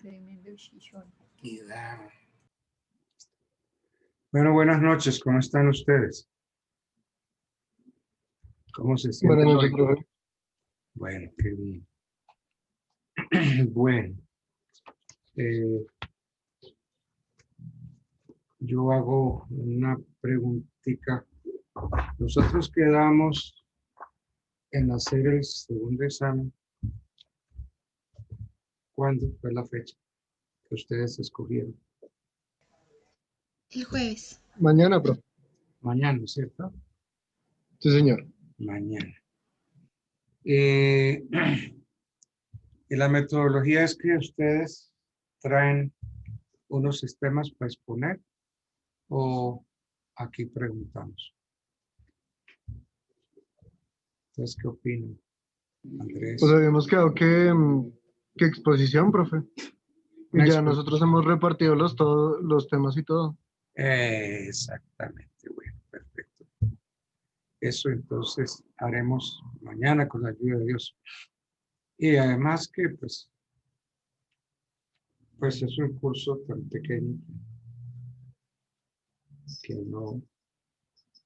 Tremendo chichón. Cuidado. Bueno, buenas noches. ¿Cómo están ustedes? ¿Cómo se sienten Buenas noches, hoy? profe. Bueno, qué bien. Bueno, eh, yo hago una preguntita. Nosotros quedamos en hacer el segundo examen. ¿Cuándo fue la fecha que ustedes escogieron? El jueves. Mañana, profe. Mañana, ¿cierto? Sí, señor. Mañana. Y la metodología es que ustedes traen unos sistemas para exponer o aquí preguntamos. Entonces, ¿qué opinan? Andrés. Pues habíamos quedado que exposición, profe. Una Y ya expo- nosotros hemos repartido los temas y todo. Exactamente, bueno, perfecto. Eso entonces haremos mañana con la ayuda de Dios. Y además que pues es un curso tan pequeño que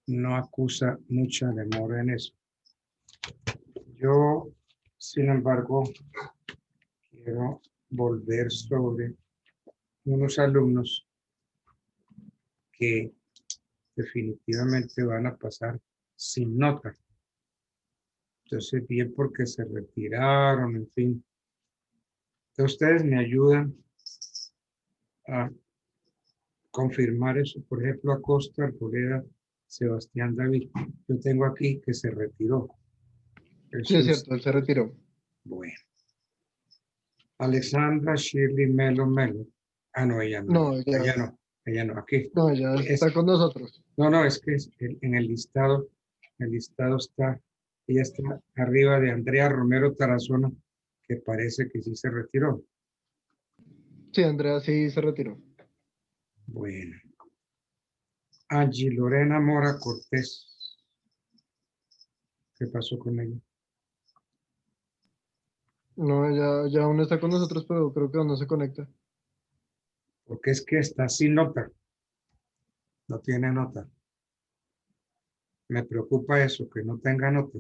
no acusa mucha demora en eso. Yo, sin embargo, quiero volver sobre unos alumnos que definitivamente van a pasar sin nota. Entonces, bien porque se retiraron, en fin. Entonces, ustedes me ayudan a confirmar eso. Por ejemplo, Acosta, Arboleda, Sebastián David. Yo tengo aquí que se retiró. Sí, Eso es es cierto, él se retiró. bueno. Alexandra Shirley Melo Melo. Ah, no, ella no. No, Ella no, aquí. no, ella Es, está con nosotros. no, es que en el listado está, ella está arriba de Andrea Romero Tarazona, que parece que sí se retiró. Sí, Andrea sí se retiró. Bueno. Angie Lorena Mora Cortés. ¿Qué pasó con ella? No, ella ya aún está con nosotros, pero creo que aún no se conecta. Porque es que está sin nota. No tiene nota. Me preocupa eso, que no tenga nota.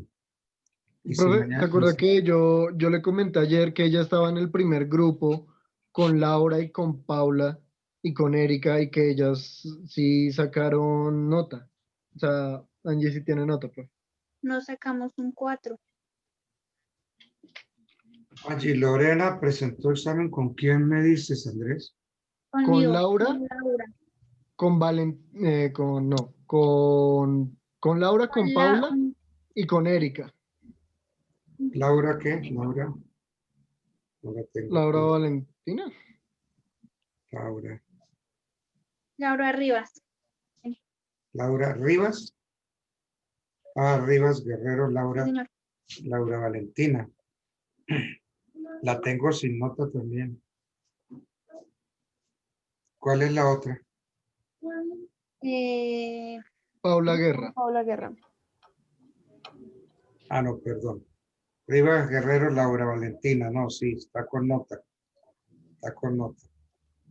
Y si Profe, ¿se mañana, acuerda que yo le comenté ayer que ella estaba en el primer grupo con Laura y con Paula y con Erika y que ellas sí sacaron nota? O sea, Angie sí tiene nota, profe. Nos sacamos un 4. Angie Lorena presentó examen con quién me dices, Andrés? Con Laura, Con Laura. con con Laura, con Con la- Paula y con Erika. Laura, ¿qué? Laura. No la tengo Laura aquí. Valentina. Laura. Laura Rivas. Laura Rivas. Ah, Rivas Guerrero, Sí, Laura. señor. Laura Valentina. La tengo sin nota también. ¿Cuál es la otra? Paula Guerra. Paula Guerra. Ah, no, perdón. Rivas Guerrero, Laura Valentina. No, sí, está con nota. Está con nota.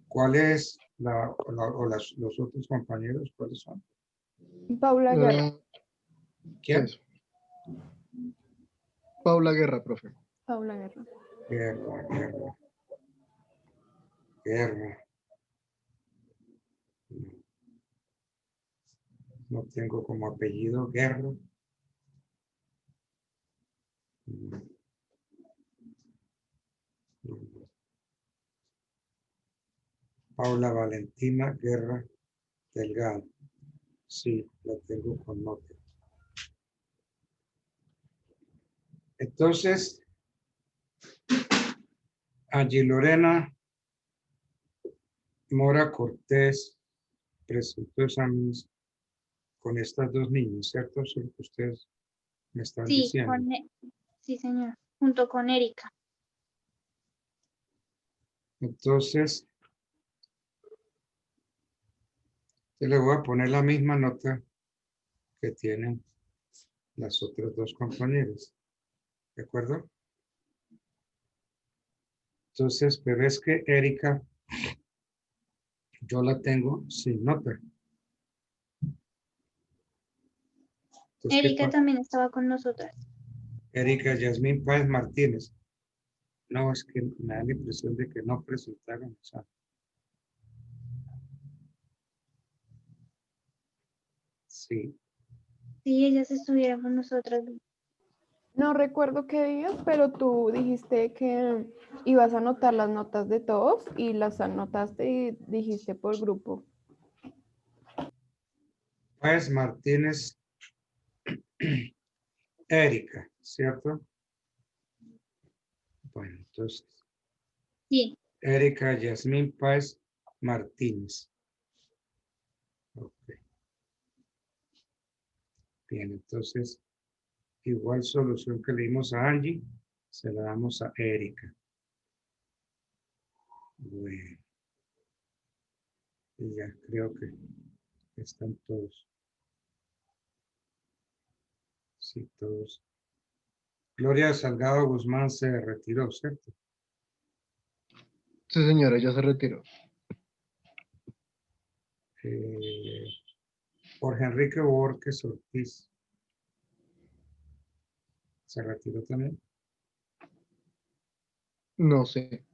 ¿Cuál es los otros compañeros? ¿Cuáles son? Paula Guerra. ¿Quién? Eso. Paula Guerra, profe. Paula Guerra. Guerra. No tengo como apellido Guerra. Paula Valentina Guerra Delgado. Sí, la tengo con nota. Entonces, Angie Lorena Mora Cortés presentó exámenes con estas dos niñas, ¿cierto? Eso es lo que ustedes me están Sí, diciendo. sí, señor. Junto con Erika. Entonces, yo le voy a poner la misma nota que tienen las otras dos compañeras. ¿De acuerdo? Entonces, pero es que Erika, yo la tengo sin nota. Entonces, ¿qué Erika también estaba con nosotras. Erika Yasmín Páez Martínez. No, es que me da la impresión de que no presentaron. O sea, sí, Sí, ellas estuvieron con nosotras. No recuerdo qué días, pero tú dijiste que ibas a anotar las notas de todos y las anotaste y dijiste por grupo. Páez Martínez, Erika, ¿cierto? Bueno, entonces, Sí, Erika Yasmín Páez Martínez. Ok. Bien, entonces, igual solución que le dimos a Angie, se la damos a Erika. Bueno, y ya creo que están todos. Sí, todos. Gloria Salgado Guzmán se retiró, ¿cierto? Sí, señora, ya se retiró. Eh, Jorge Enrique Borges Ortiz se retiró también. No sé,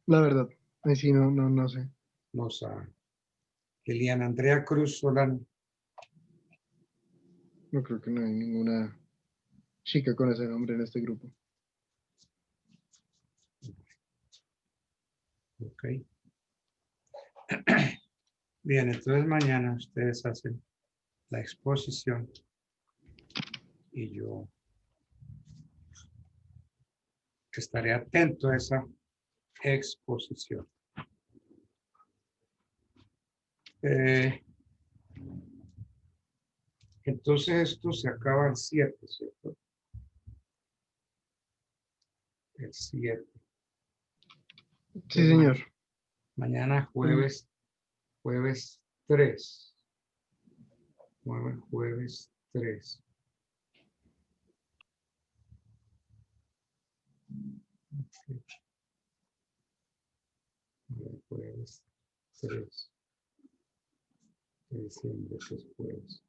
la verdad. Ahí sí, no sé. Nos a Liliana Andrea Cruz Solano. No creo que no hay ninguna chica con ese nombre en este grupo. Ok. Bien, entonces mañana ustedes hacen la exposición y yo estaré atento a esa exposición. Eh, entonces esto se acaba el 7, ¿cierto? El 7. Sí, señor. Mañana jueves 3. Jueves 3. Jueves 3 de diciembre, que es jueves.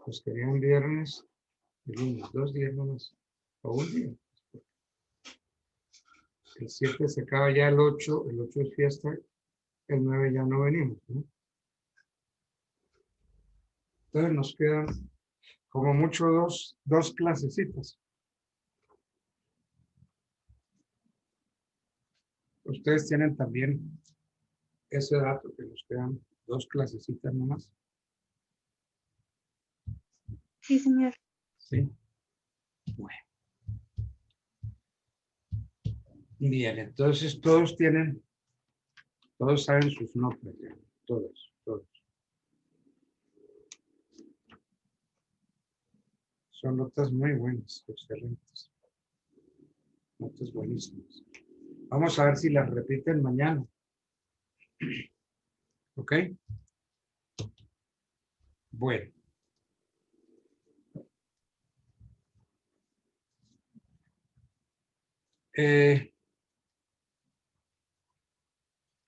Pues querían viernes y lunes, 2 días nomás, o un día. El 7 se acaba ya el 8 es fiesta, el 9 ya no venimos, ¿no? Entonces nos quedan como mucho dos clasecitas. Ustedes tienen también ese dato que nos quedan 2 clasecitas nomás. sí, señor. Sí. Bueno. Bien, entonces todos saben sus notas ya. Todos. Son notas muy buenas, excelentes. Notas buenísimas. Vamos a ver si las repiten mañana. ¿Ok? Bueno.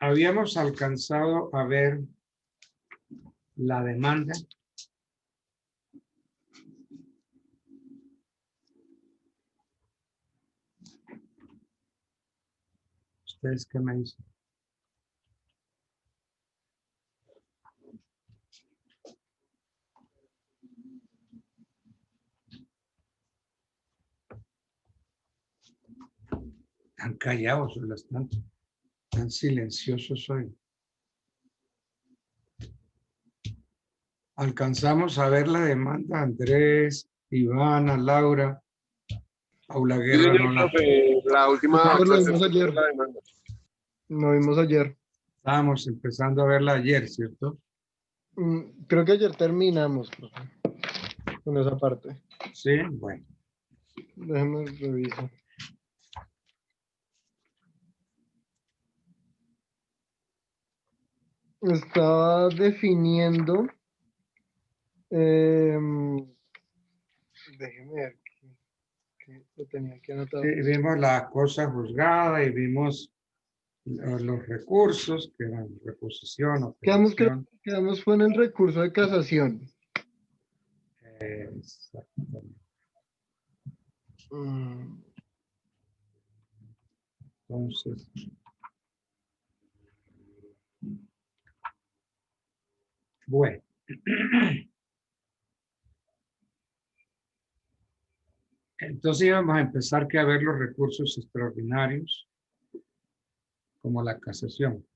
Habíamos alcanzado a ver la demanda. ¿Ustedes qué me dicen? Tan callados, tan silenciosos hoy. Alcanzamos a ver la demanda, Andrés, Ivana, Laura, Paula Sí, Guerra, señor no la. profe, la última Nosotros lo clase vimos fue ayer. la demanda. Lo vimos ayer. Estábamos empezando a verla ayer, ¿cierto? Creo que ayer terminamos, profe, con esa parte. Sí, bueno. Déjeme revisar. Estaba definiendo. Déjeme ver. que lo tenía aquí anotado. Vimos la cosa juzgada y vimos los recursos, que eran reposición, Quedamos fue en el recurso de casación. Exactamente. Mm, Entonces, bueno. Entonces íbamos a empezar a ver los recursos extraordinarios, como la casación.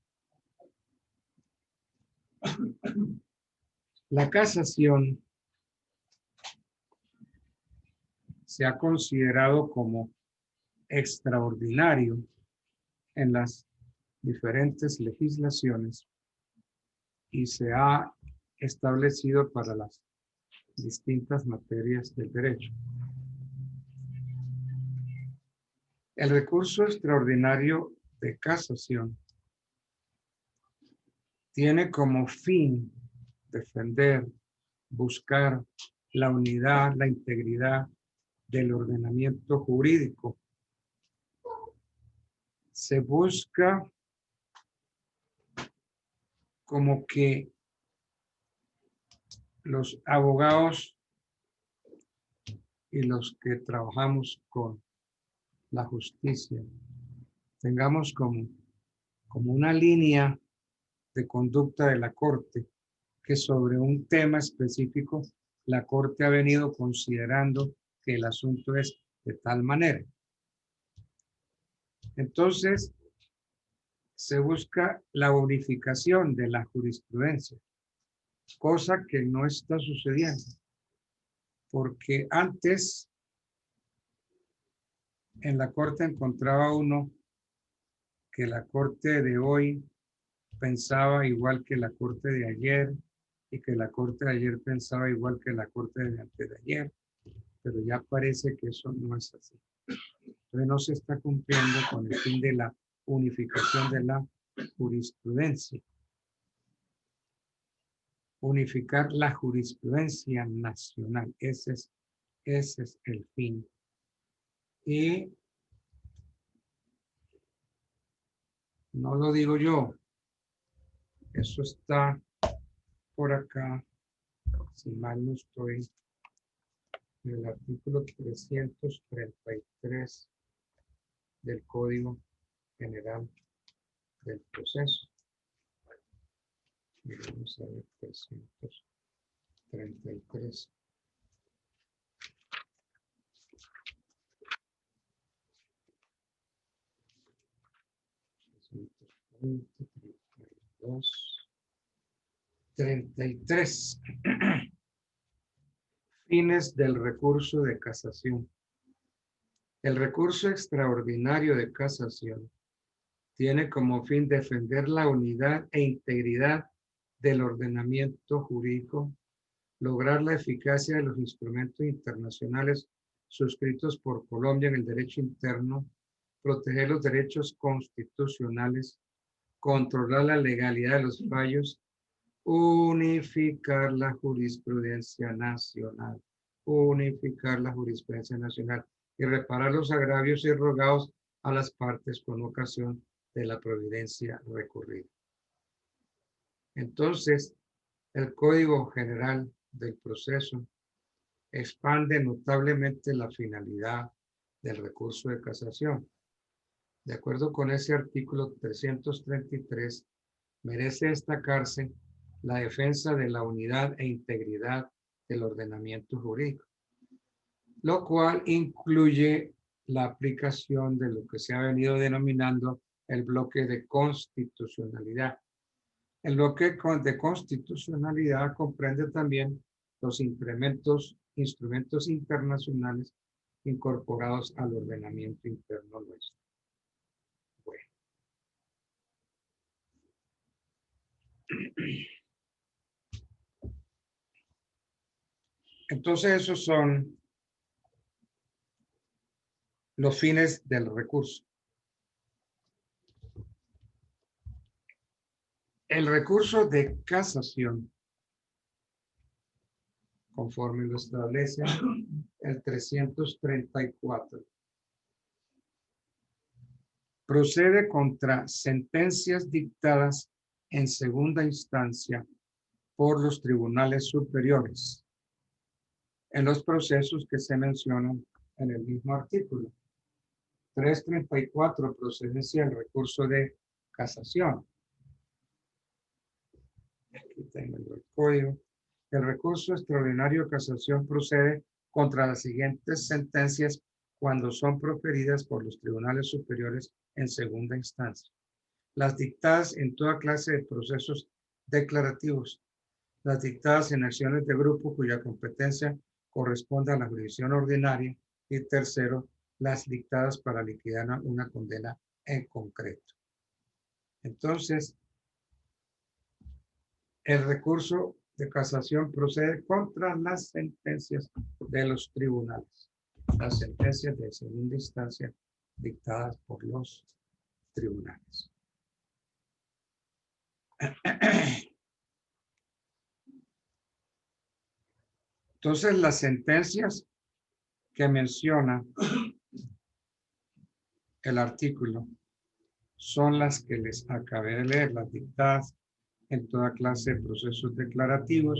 La casación se ha considerado como extraordinario en las diferentes legislaciones y se ha establecido para las distintas materias del derecho. El recurso extraordinario de casación tiene como fin defender, buscar la unidad, la integridad del ordenamiento jurídico. Se busca como que los abogados y los que trabajamos con la justicia tengamos como una línea de conducta de la Corte, que sobre un tema específico la Corte ha venido considerando que el asunto es de tal manera. Entonces, se busca la unificación de la jurisprudencia, cosa que no está sucediendo, porque antes en la Corte encontraba uno que la Corte de hoy pensaba igual que la Corte de ayer y que la Corte de ayer pensaba igual que la Corte de antes de ayer, pero ya parece que eso no es así. Entonces no se está cumpliendo con el fin de la unificación de la jurisprudencia. Unificar la jurisprudencia nacional, ese es el fin. Y no lo digo yo, eso está por acá, si mal no estoy, en el artículo 333 del Código General del Proceso. Y vamos a ver 333. Dos, 33. Fines del recurso de casación. El recurso extraordinario de casación tiene como fin defender la unidad e integridad del ordenamiento jurídico, lograr la eficacia de los instrumentos internacionales suscritos por Colombia en el derecho interno, proteger los derechos constitucionales, controlar la legalidad de los fallos, unificar la jurisprudencia nacional, y reparar los agravios irrogados a las partes con ocasión de la providencia recurrida. Entonces, el Código General del Proceso expande notablemente la finalidad del recurso de casación. De acuerdo con ese artículo 333, merece destacarse la defensa de la unidad e integridad del ordenamiento jurídico, lo cual incluye la aplicación de lo que se ha venido denominando el bloque de constitucionalidad. El bloque de constitucionalidad comprende también los instrumentos internacionales incorporados al ordenamiento interno nuestro. Bueno. Entonces esos son los fines del recurso. El recurso de casación, conforme lo establece el 334. Procede contra sentencias dictadas en segunda instancia por los tribunales superiores en los procesos que se mencionan en el mismo artículo. 334, procedencia del recurso de casación. Aquí tengo el código. El recurso extraordinario de casación procede contra las siguientes sentencias cuando son proferidas por los tribunales superiores en segunda instancia. Las dictadas en toda clase de procesos declarativos, las dictadas en acciones de grupo cuya competencia corresponde a la jurisdicción ordinaria, y tercero, las dictadas para liquidar una condena en concreto. Entonces, el recurso de casación procede contra las sentencias de los tribunales, las sentencias de segunda instancia dictadas por los tribunales. Entonces, las sentencias que menciona el artículo son las que les acabé de leer, las dictadas en toda clase de procesos declarativos,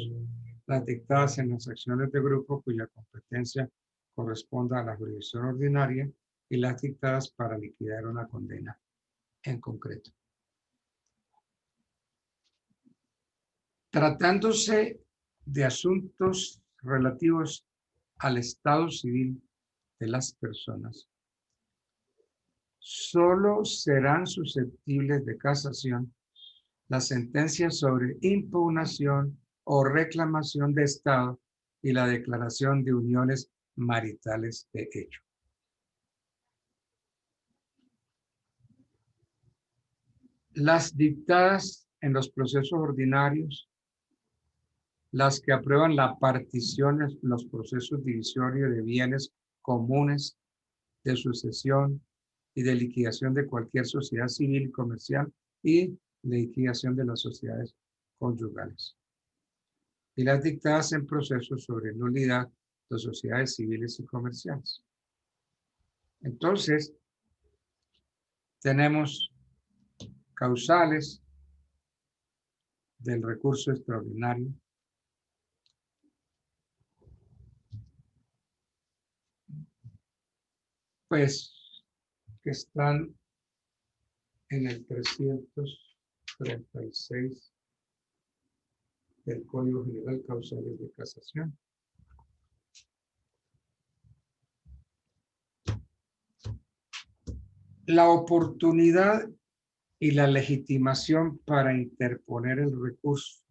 las dictadas en las acciones de grupo cuya competencia corresponda a la jurisdicción ordinaria y las dictadas para liquidar una condena en concreto. Tratándose de asuntos relativos al estado civil de las personas, solo serán susceptibles de casación las sentencias sobre impugnación o reclamación de estado y la declaración de uniones maritales de hecho. Las dictadas en los procesos ordinarios, las que aprueban la partición en los procesos divisorios de bienes comunes, de sucesión y de liquidación de cualquier sociedad civil y comercial y liquidación de las sociedades conyugales. Y las dictadas en procesos sobre nulidad de sociedades civiles y comerciales. Entonces, tenemos causales del recurso extraordinario, pues que están en el 336 del Código General Causales de Casación. La oportunidad y la legitimación para interponer el recurso.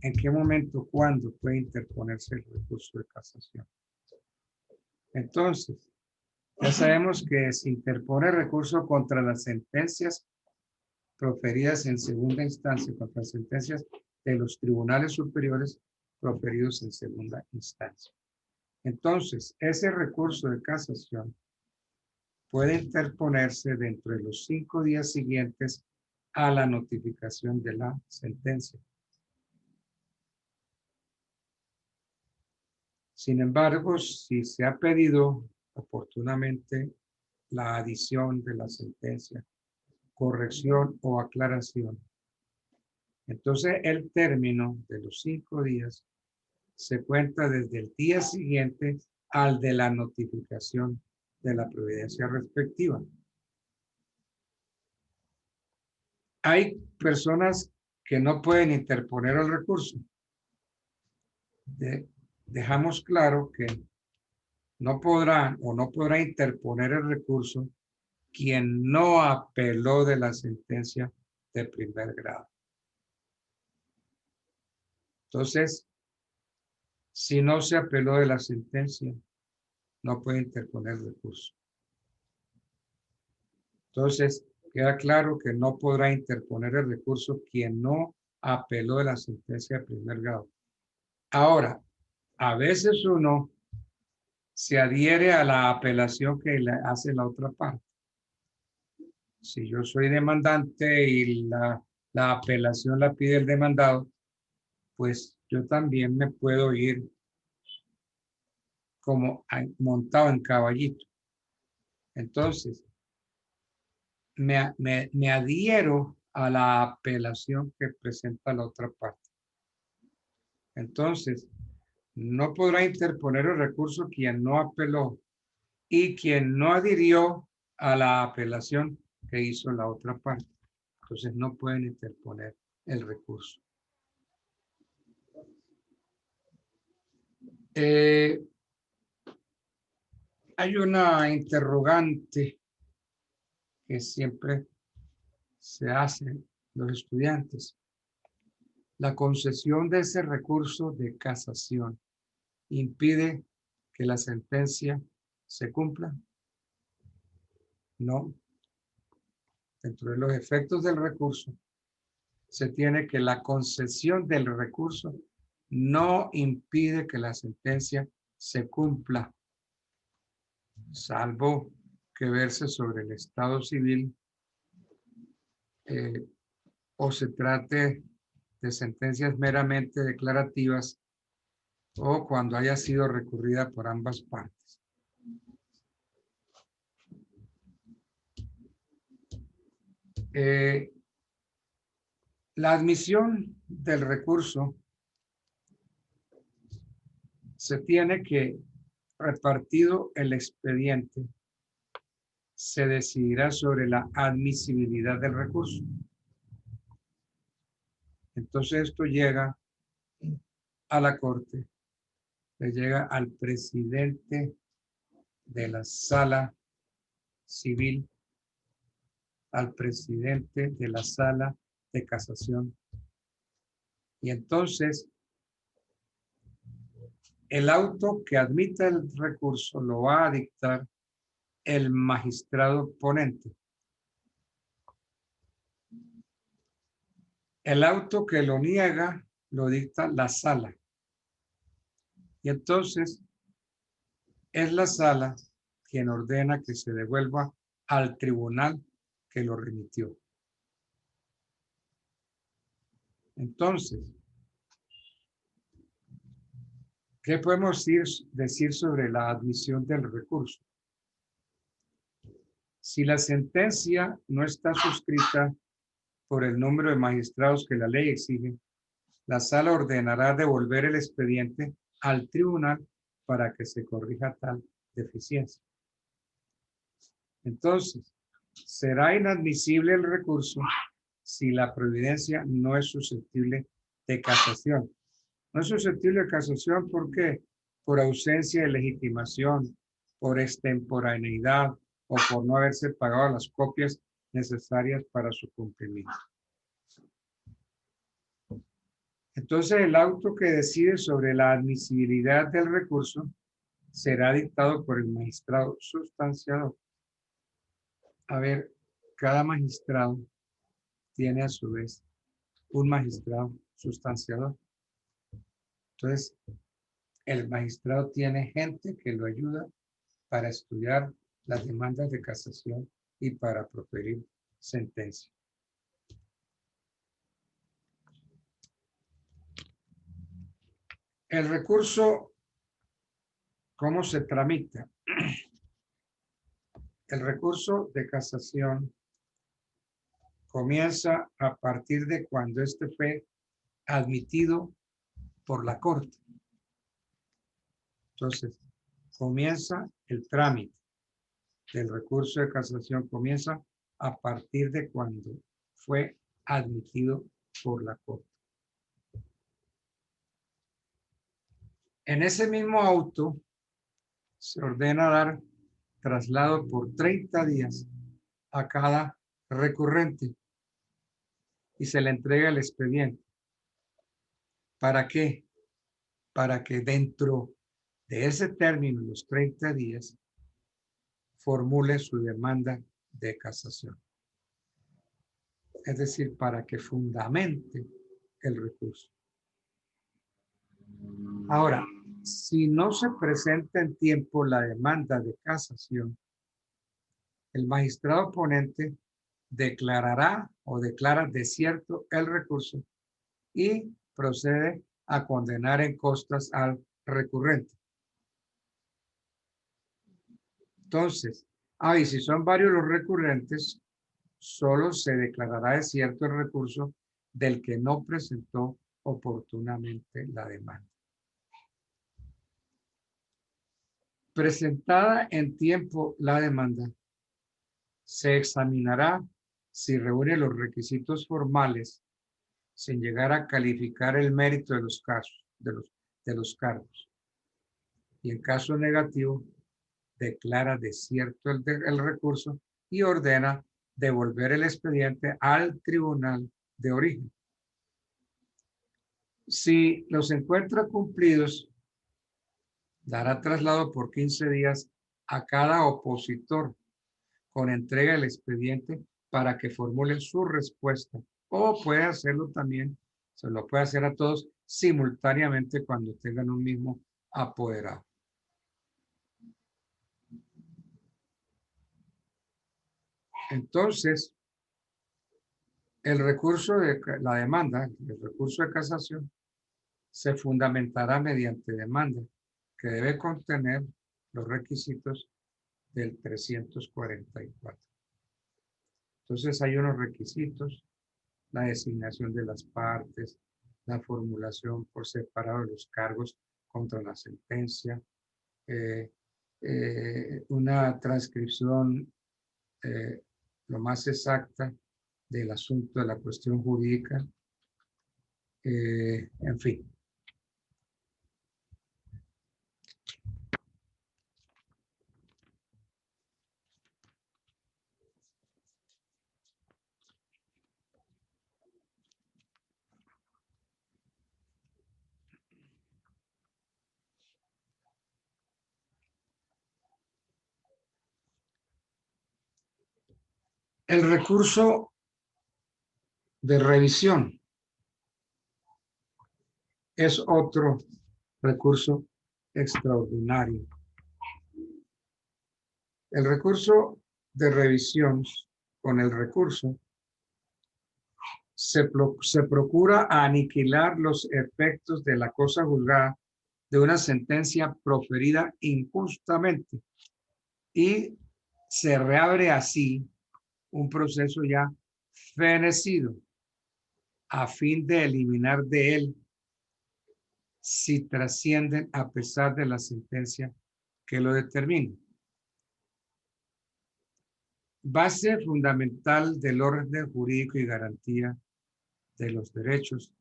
¿En qué momento, cuándo puede interponerse el recurso de casación? Entonces, ya sabemos que se interpone recurso contra las sentencias proferidas en segunda instancia, contra las sentencias de los tribunales superiores proferidos en segunda instancia. Entonces, ese recurso de casación puede interponerse dentro de los 5 días siguientes a la notificación de la sentencia. Sin embargo, si se ha pedido oportunamente la adición de la sentencia, corrección o aclaración, entonces el término de los 5 días se cuenta desde el día siguiente al de la notificación de la providencia respectiva. Hay personas que no pueden interponer el recurso. Dejamos claro que no podrá interponer el recurso quien no apeló de la sentencia de primer grado. Entonces, si no se apeló de la sentencia, no puede interponer el recurso. Entonces, queda claro que no podrá interponer el recurso quien no apeló de la sentencia de primer grado. Ahora, a veces uno se adhiere a la apelación que le hace la otra parte. Si yo soy demandante y la apelación la pide el demandado, pues yo también me puedo ir como montado en caballito. Entonces, me adhiero a la apelación que presenta la otra parte. Entonces, no podrá interponer el recurso quien no apeló y quien no adhirió a la apelación que hizo la otra parte. Entonces, no pueden interponer el recurso. Hay una interrogante que siempre se hacen los estudiantes. La concesión de ese recurso de casación impide que la sentencia se cumpla. No. Dentro de los efectos del recurso, se tiene que la concesión del recurso no impide que la sentencia se cumpla, salvo que verse sobre el estado civil o se trate de sentencias meramente declarativas o cuando haya sido recurrida por ambas partes. La admisión del recurso se tiene que, repartido el expediente, se decidirá sobre la admisibilidad del recurso. Entonces esto llega a la corte, le llega al presidente de la sala civil, al presidente de la sala de casación. Y entonces el auto que admita el recurso lo va a dictar el magistrado ponente. El auto que lo niega lo dicta la sala. Y entonces es la sala quien ordena que se devuelva al tribunal que lo remitió. Entonces, ¿qué podemos decir sobre la admisión del recurso? Si la sentencia no está suscrita por el número de magistrados que la ley exige, la sala ordenará devolver el expediente al tribunal para que se corrija tal deficiencia. Entonces, será inadmisible el recurso si la providencia no es susceptible de casación. No es susceptible de casación, ¿por qué? Por ausencia de legitimación, por extemporaneidad o por no haberse pagado las copias necesarias para su cumplimiento. Entonces, el auto que decide sobre la admisibilidad del recurso será dictado por el magistrado sustanciador. A ver, cada magistrado tiene a su vez un magistrado sustanciador. Entonces, el magistrado tiene gente que lo ayuda para estudiar las demandas de casación y para proferir sentencia. El recurso, ¿cómo se tramita? El recurso de casación comienza a partir de cuando este fue admitido por la Corte. Entonces, comienza el trámite del recurso de casación, comienza a partir de cuando fue admitido por la Corte. En ese mismo auto se ordena dar traslado por 30 días a cada recurrente y se le entrega el expediente. ¿Para qué? Para que dentro de ese término, los 30 días, formule su demanda de casación. Es decir, para que fundamente el recurso. Ahora, si no se presenta en tiempo la demanda de casación, el magistrado ponente declarará o declara desierto el recurso y procede a condenar en costas al recurrente. Entonces, y si son varios los recurrentes, solo se declarará desierto el recurso del que no presentó oportunamente la demanda. Presentada en tiempo la demanda, se examinará si reúne los requisitos formales sin llegar a calificar el mérito de los casos, de los cargos. Y en caso negativo, declara desierto el recurso y ordena devolver el expediente al tribunal de origen. Si los encuentra cumplidos, dará traslado por 15 días a cada opositor con entrega del expediente para que formule su respuesta. O puede hacerlo también, se lo puede hacer a todos simultáneamente cuando tengan un mismo apoderado. Entonces, el recurso de la demanda, el recurso de casación, se fundamentará mediante demanda, que debe contener los requisitos del 344. Entonces hay unos requisitos: la designación de las partes, la formulación por separado de los cargos contra la sentencia, una transcripción lo más exacta del asunto de la cuestión jurídica, en fin. El recurso de revisión es otro recurso extraordinario. El recurso de revisión, con el recurso, se procura aniquilar los efectos de la cosa juzgada de una sentencia proferida injustamente y se reabre así un proceso ya fenecido a fin de eliminar de él si trascienden a pesar de la sentencia que lo determine. Base fundamental del orden jurídico y garantía de los derechos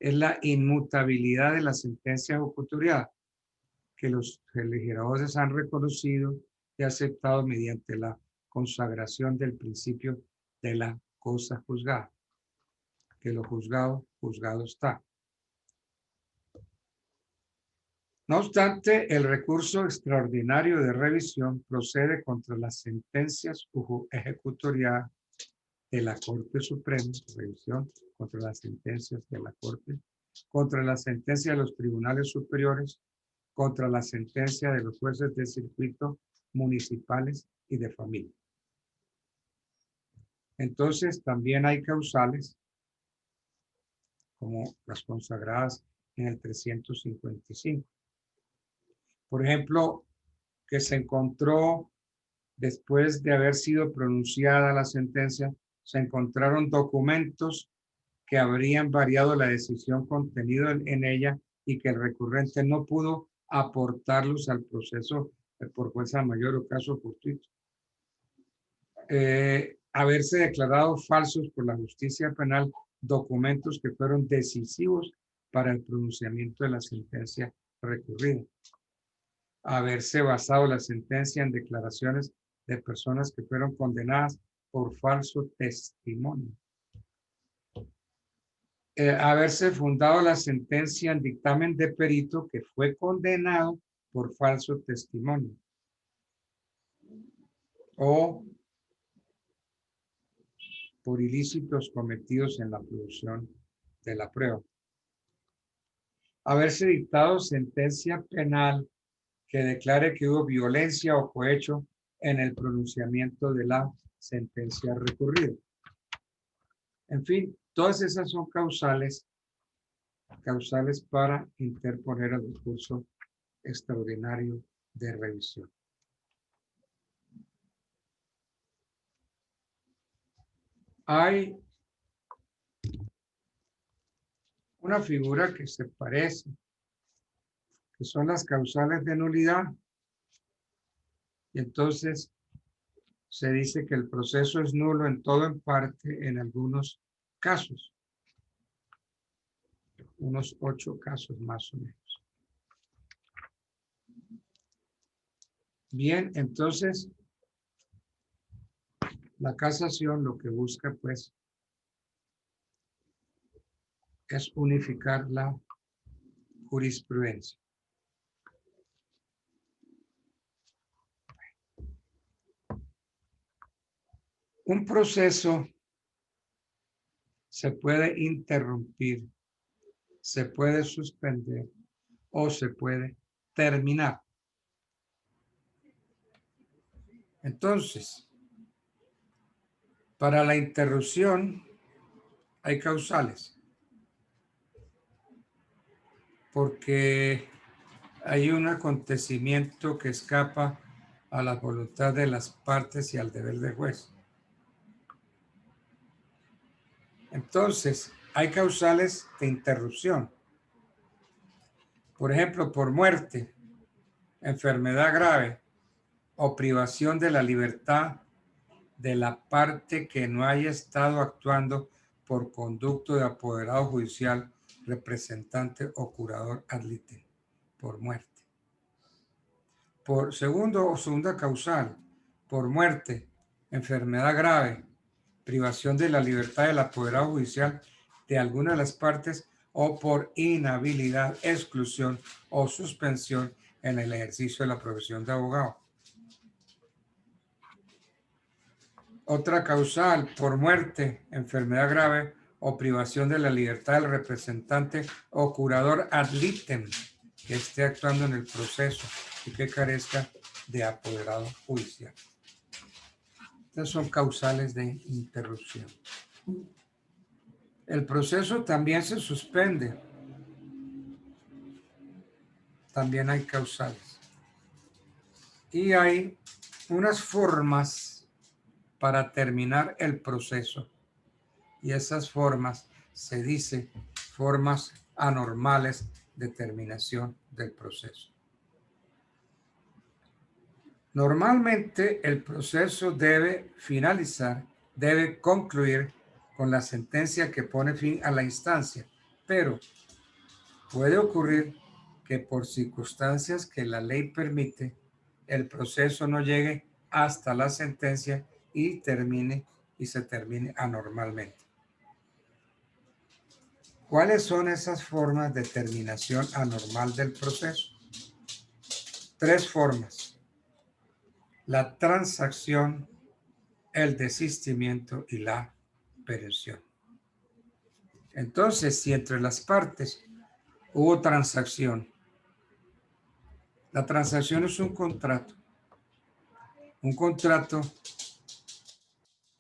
es la inmutabilidad de la sentencia ejecutoriada, que los legisladores han reconocido y aceptado mediante la consagración del principio de la cosa juzgada, que lo juzgado, juzgado está. No obstante, el recurso extraordinario de revisión procede contra las sentencias ejecutoriadas de la Corte Suprema, revisión contra las sentencias de la Corte, contra la sentencia de los tribunales superiores, contra la sentencia de los jueces de circuito municipales y de familia. Entonces, también hay causales, como las consagradas en el 355. Por ejemplo, que se encontró, después de haber sido pronunciada la sentencia, se encontraron documentos que habrían variado la decisión contenida en ella y que el recurrente no pudo aportarlos al proceso por fuerza mayor o caso fortuito. Haberse declarado falsos por la justicia penal documentos que fueron decisivos para el pronunciamiento de la sentencia recurrida. Haberse basado la sentencia en declaraciones de personas que fueron condenadas por falso testimonio. Haberse fundado la sentencia en dictamen de perito que fue condenado por falso testimonio. O por ilícitos cometidos en la producción de la prueba. Haberse dictado sentencia penal que declare que hubo violencia o cohecho en el pronunciamiento de la sentencia recurrida. En fin, todas esas son causales para interponer el recurso extraordinario de revisión. hay una figura que se parece, que son las causales de nulidad. Y entonces se dice que el proceso es nulo en todo en parte en algunos casos. Unos 8 casos más o menos. Bien, entonces la casación lo que busca pues es unificar la jurisprudencia. Un proceso se puede interrumpir, se puede suspender o se puede terminar. Entonces, para la interrupción hay causales, porque hay un acontecimiento que escapa a la voluntad de las partes y al deber del juez. Entonces, hay causales de interrupción. Por ejemplo, por muerte, enfermedad grave o privación de la libertad de la parte que no haya estado actuando por conducto de apoderado judicial, representante o curador ad litem, por muerte. Por segunda causal, por muerte, enfermedad grave, privación de la libertad del apoderado judicial de alguna de las partes o por inhabilidad, exclusión o suspensión en el ejercicio de la profesión de abogado. Otra causal, por muerte, enfermedad grave o privación de la libertad del representante o curador ad litem que esté actuando en el proceso y que carezca de apoderado judicial. Estas son causales de interrupción. El proceso también se suspende. También hay causales. Y hay unas formas para terminar el proceso. Y esas formas se dice formas anormales de terminación del proceso. Normalmente el proceso debe finalizar, debe concluir con la sentencia que pone fin a la instancia, pero puede ocurrir que por circunstancias que la ley permite, el proceso no llegue hasta la sentencia y se termine anormalmente. ¿Cuáles son esas formas de terminación anormal del proceso? 3 formas: la transacción, el desistimiento y la perención. Entonces, si entre las partes hubo transacción, la transacción es un contrato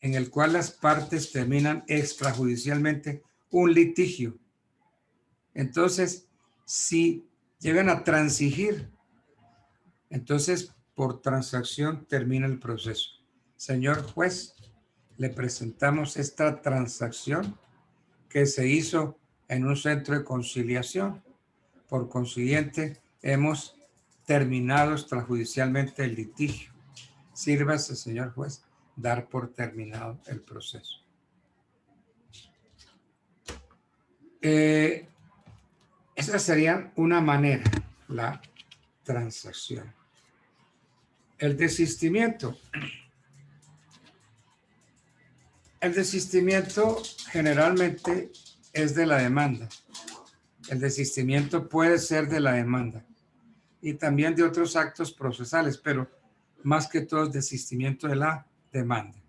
en el cual las partes terminan extrajudicialmente un litigio. Entonces, si llegan a transigir, entonces por transacción termina el proceso. Señor juez, le presentamos esta transacción que se hizo en un centro de conciliación. Por consiguiente, hemos terminado extrajudicialmente el litigio. Sírvase, señor juez, dar por terminado el proceso. Esa sería una manera, la transacción. El desistimiento. El desistimiento generalmente es de la demanda. El desistimiento puede ser de la demanda y también de otros actos procesales, pero más que todo es desistimiento de la demanda.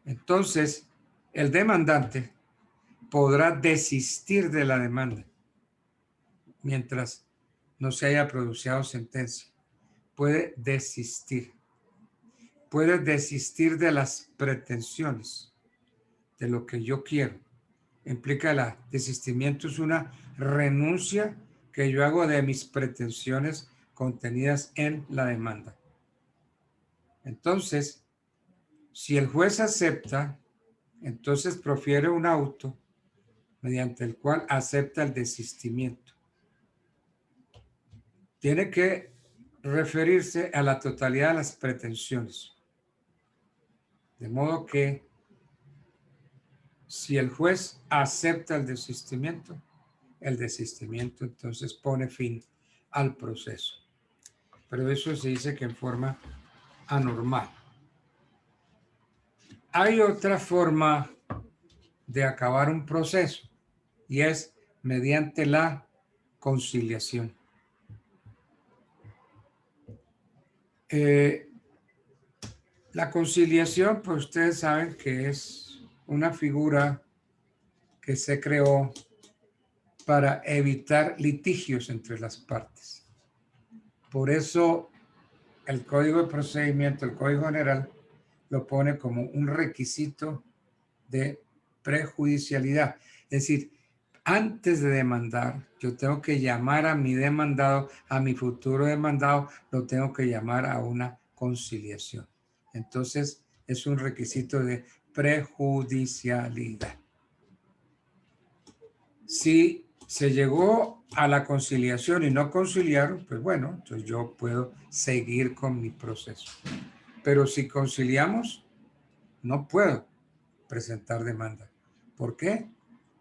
Entonces, el demandante podrá desistir de la demanda mientras no se haya producido sentencia. Puede desistir. Puede desistir de las pretensiones, de lo que yo quiero. Implica el desistimiento, es una renuncia que yo hago de mis pretensiones contenidas en la demanda. Entonces, Si el juez acepta, entonces profiere un auto mediante el cual acepta el desistimiento. Tiene que referirse a la totalidad de las pretensiones. De modo que si el juez acepta el desistimiento entonces pone fin al proceso. Pero eso se dice que en forma anormal. Hay otra forma de acabar un proceso y es mediante la conciliación. La conciliación, pues ustedes saben que es una figura que se creó para evitar litigios entre las partes. Por eso el Código de Procedimiento, el Código General, lo pone como un requisito de prejudicialidad. Es decir, antes de demandar, yo tengo que llamar a mi demandado, a mi futuro demandado, lo tengo que llamar a una conciliación. Entonces, es un requisito de prejudicialidad. Si se llegó a la conciliación y no conciliaron, pues bueno, entonces yo puedo seguir con mi proceso. Pero si conciliamos, no puedo presentar demanda. ¿Por qué?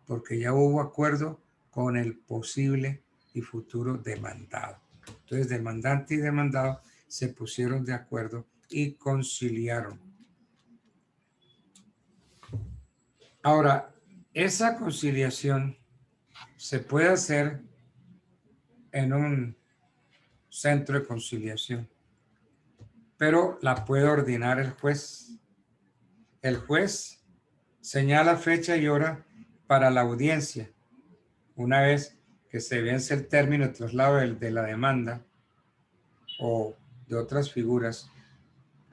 Porque ya hubo acuerdo con el posible y futuro demandado. Entonces, demandante y demandado se pusieron de acuerdo y conciliaron. Ahora, esa conciliación se puede hacer en un centro de conciliación, pero la puede ordenar el juez. El juez señala fecha y hora para la audiencia. Una vez que se vence el término de traslado de la demanda o de otras figuras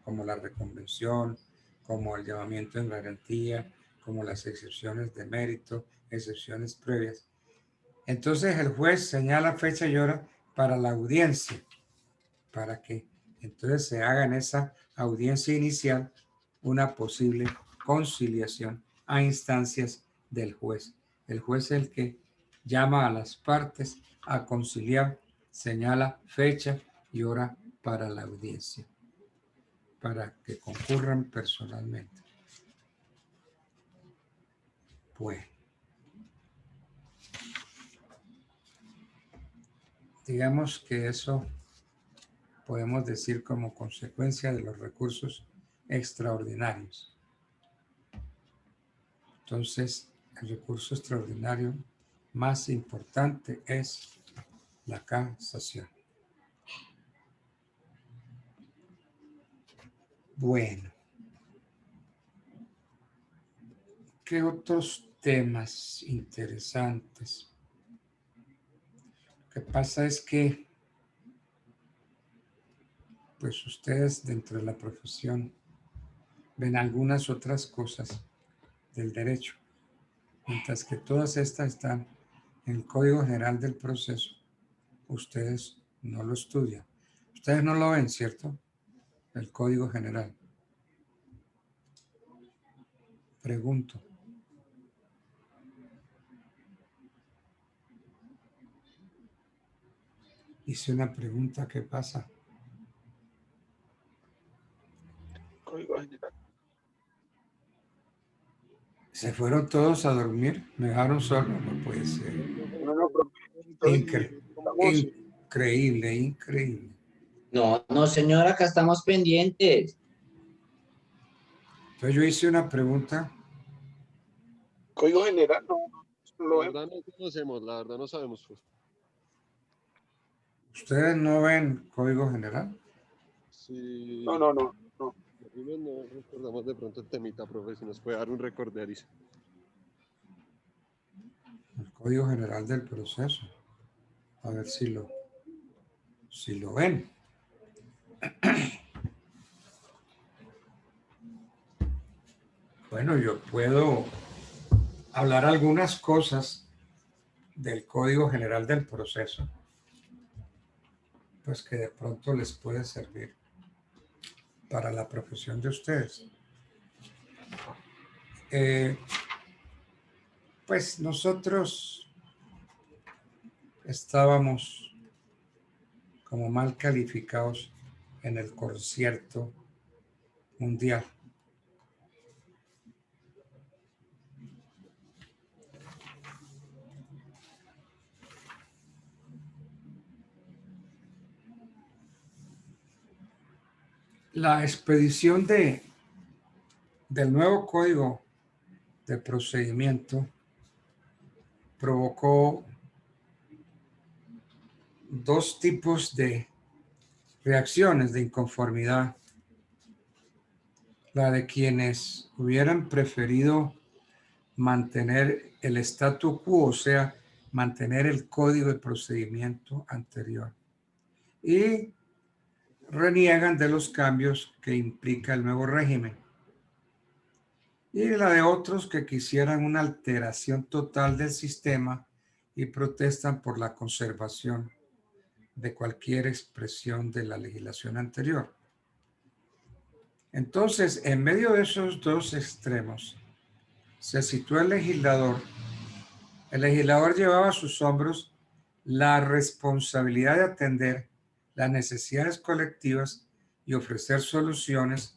como la reconvención, como el llamamiento en garantía, como las excepciones de mérito, excepciones previas. Entonces el juez señala fecha y hora para la audiencia, para que entonces se haga en esa audiencia inicial una posible conciliación a instancias del juez. El juez es el que llama a las partes a conciliar, señala fecha y hora para la audiencia, para que concurran personalmente. Bueno, digamos que eso podemos decir como consecuencia de los recursos extraordinarios. Entonces, el recurso extraordinario más importante es la casación. Bueno, ¿qué otros temas interesantes? Lo que pasa es que, pues ustedes dentro de la profesión ven algunas otras cosas del derecho, mientras que todas estas están en el Código General del Proceso. Ustedes no lo estudian. Ustedes no lo ven, ¿cierto? El Código General. Pregunto. Hice una pregunta, ¿qué pasa? Código General. ¿Se fueron todos a dormir? ¿Me dejaron solo? No puede ser. No, profe. Increíble, increíble. No, no, señor, acá estamos pendientes. Entonces yo hice una pregunta. Código General, no lo La vemos. verdad no conocemos, la verdad no sabemos. Pues. ¿Ustedes no ven Código General? Sí. No. No recordamos de pronto el temita, profe, si nos puede dar un recorderis. El Código General del Proceso. A ver si lo ven. Bueno, yo puedo hablar algunas cosas del Código General del Proceso, pues que de pronto les puede servir para la profesión de ustedes. Pues nosotros estábamos como mal calificados en el concierto mundial. La expedición del nuevo código de procedimiento provocó dos tipos de reacciones de inconformidad. La de quienes hubieran preferido mantener el statu quo, o sea, mantener el código de procedimiento anterior. Y reniegan de los cambios que implica el nuevo régimen. Y la de otros que quisieran una alteración total del sistema y protestan por la conservación de cualquier expresión de la legislación anterior. Entonces, en medio de esos dos extremos, se situó el legislador. El legislador llevaba a sus hombros la responsabilidad de atender las necesidades colectivas y ofrecer soluciones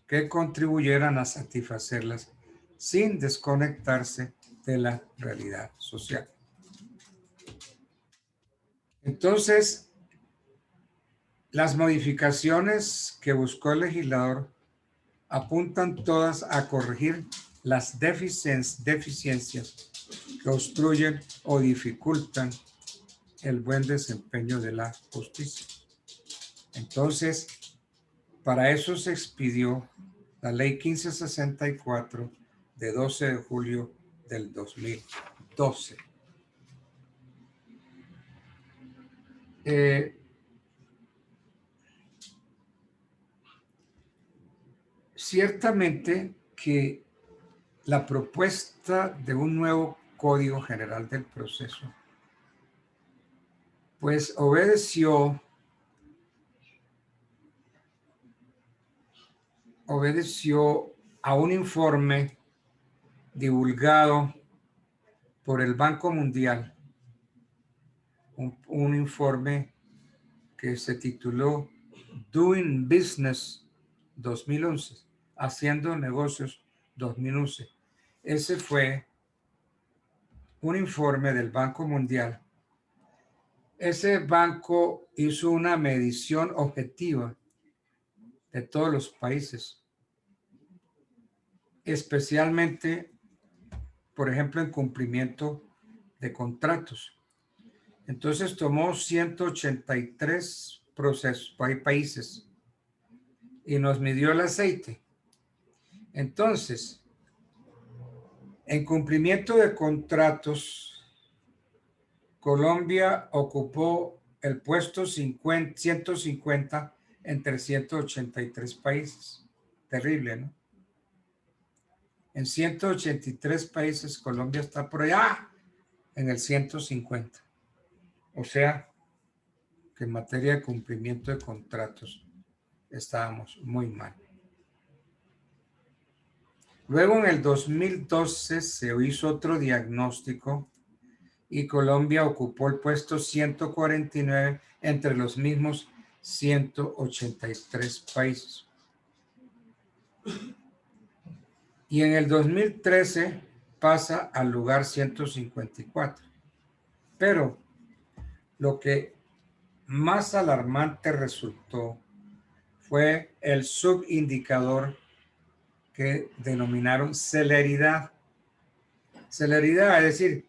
que contribuyeran a satisfacerlas sin desconectarse de la realidad social. Entonces, las modificaciones que buscó el legislador apuntan todas a corregir las deficiencias que obstruyen o dificultan el buen desempeño de la justicia. Entonces, para eso se expidió la Ley 1564 de 12 de julio del 2012. Ciertamente que la propuesta de un nuevo Código General del Proceso, pues obedeció a un informe divulgado por el Banco Mundial, un informe que se tituló Doing Business 2011, Haciendo Negocios 2011. Ese fue un informe del Banco Mundial. Ese banco hizo una medición objetiva de todos los países, especialmente, por ejemplo, en cumplimiento de contratos. Entonces tomó 183 países y nos midió el aceite. Entonces, en cumplimiento de contratos, Colombia ocupó el puesto 150 entre 183 países. Terrible, ¿no? En 183 países Colombia está por allá en el 150. O sea, que en materia de cumplimiento de contratos estábamos muy mal. Luego en el 2012 se hizo otro diagnóstico y Colombia ocupó el puesto 149 entre los mismos 183 países. Y en el 2013 pasa al lugar 154. Pero lo que más alarmante resultó fue el subindicador que denominaron celeridad. Celeridad, es decir,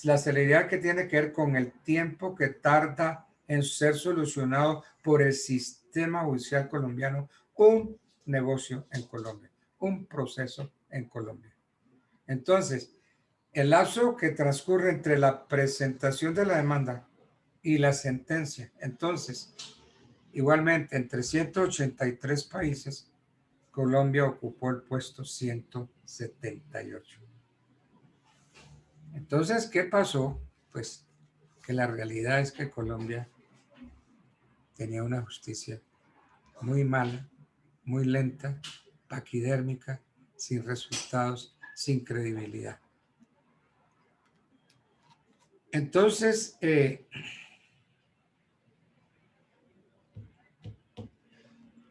la celeridad que tiene que ver con el tiempo que tarda en ser solucionado por el sistema judicial colombiano un negocio en Colombia, un proceso en Colombia. Entonces, el lapso que transcurre entre la presentación de la demanda y la sentencia, entonces, igualmente entre 183 países, Colombia ocupó el puesto 178. Entonces, ¿qué pasó? Pues que la realidad es que Colombia tenía una justicia muy mala, muy lenta, paquidérmica, sin resultados, sin credibilidad. Entonces,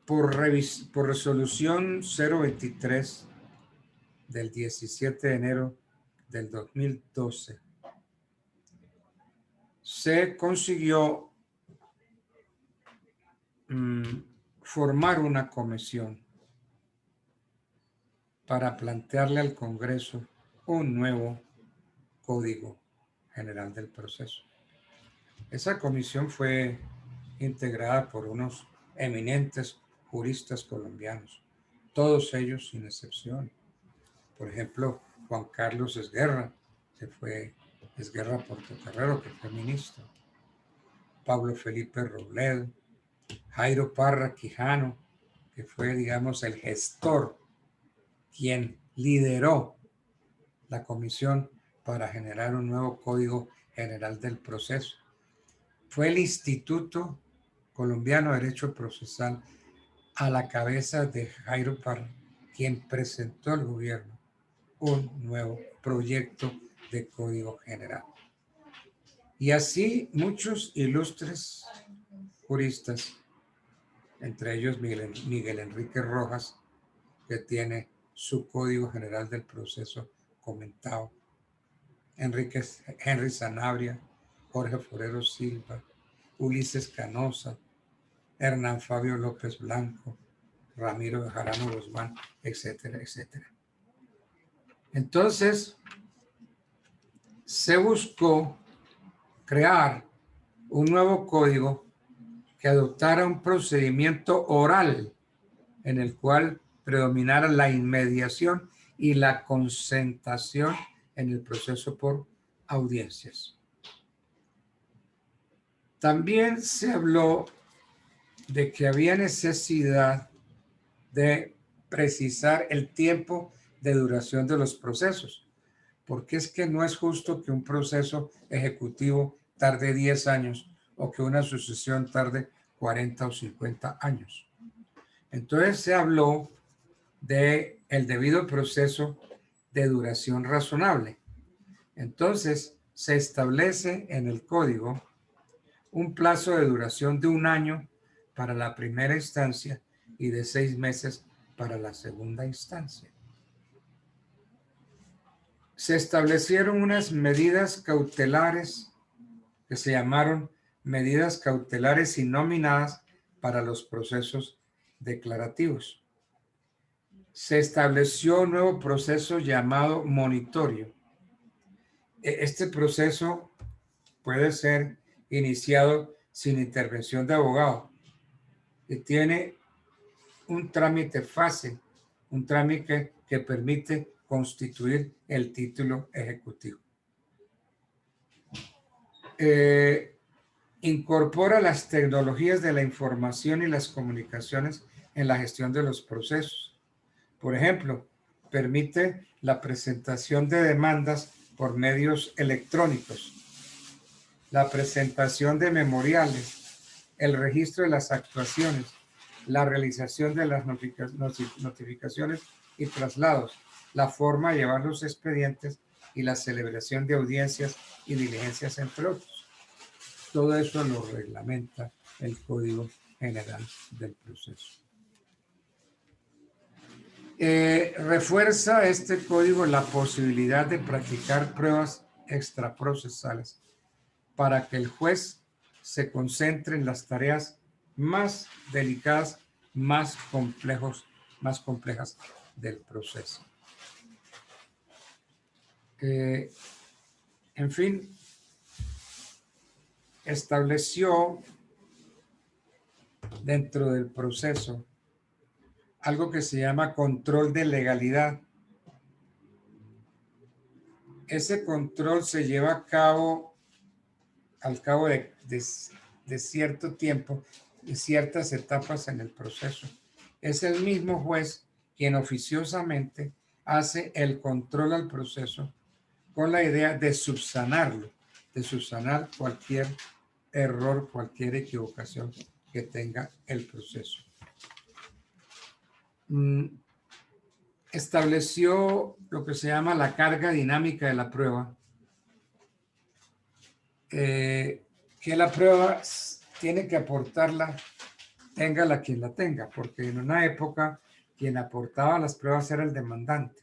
por resolución 023 del 17 de enero del 2012, se consiguió formar una comisión para plantearle al Congreso un nuevo Código General del Proceso. Esa comisión fue integrada por unos eminentes juristas colombianos, todos ellos sin excepción. Por ejemplo, Juan Carlos Esguerra, que fue Esguerra Portocarrero, que fue ministro. Pablo Felipe Robledo, Jairo Parra Quijano, que fue, digamos, el gestor, quien lideró la comisión para generar un nuevo Código General del Proceso. Fue el Instituto Colombiano de Derecho Procesal, a la cabeza de Jairo Parra, quien presentó al gobierno un nuevo proyecto de Código General. Y así muchos ilustres juristas, entre ellos Miguel Enrique Rojas, que tiene su Código General del Proceso comentado, Henry Sanabria, Jorge Forero Silva, Ulises Canosa, Hernán Fabio López Blanco, Ramiro Bejarano Guzmán, etcétera, etcétera. Entonces, se buscó crear un nuevo código que adoptara un procedimiento oral en el cual predominara la inmediación y la concentración en el proceso por audiencias. También se habló de que había necesidad de precisar el tiempo de duración de los procesos, porque es que no es justo que un proceso ejecutivo tarde 10 años o que una sucesión tarde 40 o 50 años. Entonces se habló de el debido proceso de duración razonable. Entonces se establece en el código un plazo de duración de 1 año para la primera instancia y de 6 meses para la segunda instancia. Se establecieron unas medidas cautelares que se llamaron medidas cautelares innominadas para los procesos declarativos. Se estableció un nuevo proceso llamado monitorio. Este proceso puede ser iniciado sin intervención de abogado y tiene un trámite fácil, un trámite que permite constituir el título ejecutivo. Incorpora las tecnologías de la información y las comunicaciones en la gestión de los procesos. Por ejemplo, permite la presentación de demandas por medios electrónicos, la presentación de memoriales, el registro de las actuaciones, la realización de las notificaciones y traslados, la forma de llevar los expedientes y la celebración de audiencias y diligencias, entre otros. Todo eso lo reglamenta el Código General del Proceso. Refuerza este código la posibilidad de practicar pruebas extraprocesales para que el juez se concentre en las tareas más delicadas, más complejas del proceso. En fin, estableció dentro del proceso algo que se llama control de legalidad. Ese control se lleva a cabo al cabo de cierto tiempo y ciertas etapas en el proceso. Es el mismo juez quien oficiosamente hace el control al proceso con la idea de subsanarlo, de subsanar cualquier error, cualquier equivocación que tenga el proceso. estableció lo que se llama la carga dinámica de la prueba, que la prueba tiene que aportarla, téngala quien la tenga, porque en una época quien aportaba las pruebas era el demandante.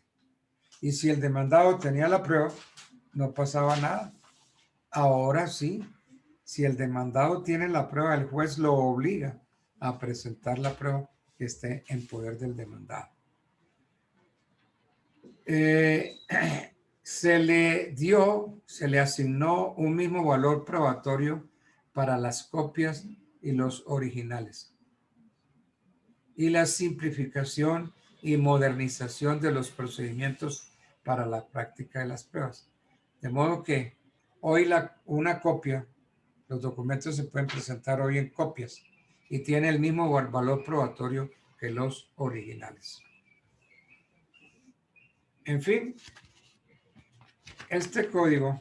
Y si el demandado tenía la prueba, no pasaba nada. Ahora sí, si el demandado tiene la prueba, el juez lo obliga a presentar la prueba que esté en poder del demandado. Se le asignó un mismo valor probatorio para las copias y los originales. Y la simplificación y modernización de los procedimientos para la práctica de las pruebas. De modo que hoy una copia, los documentos se pueden presentar hoy en copias y tiene el mismo valor probatorio que los originales. En fin, este código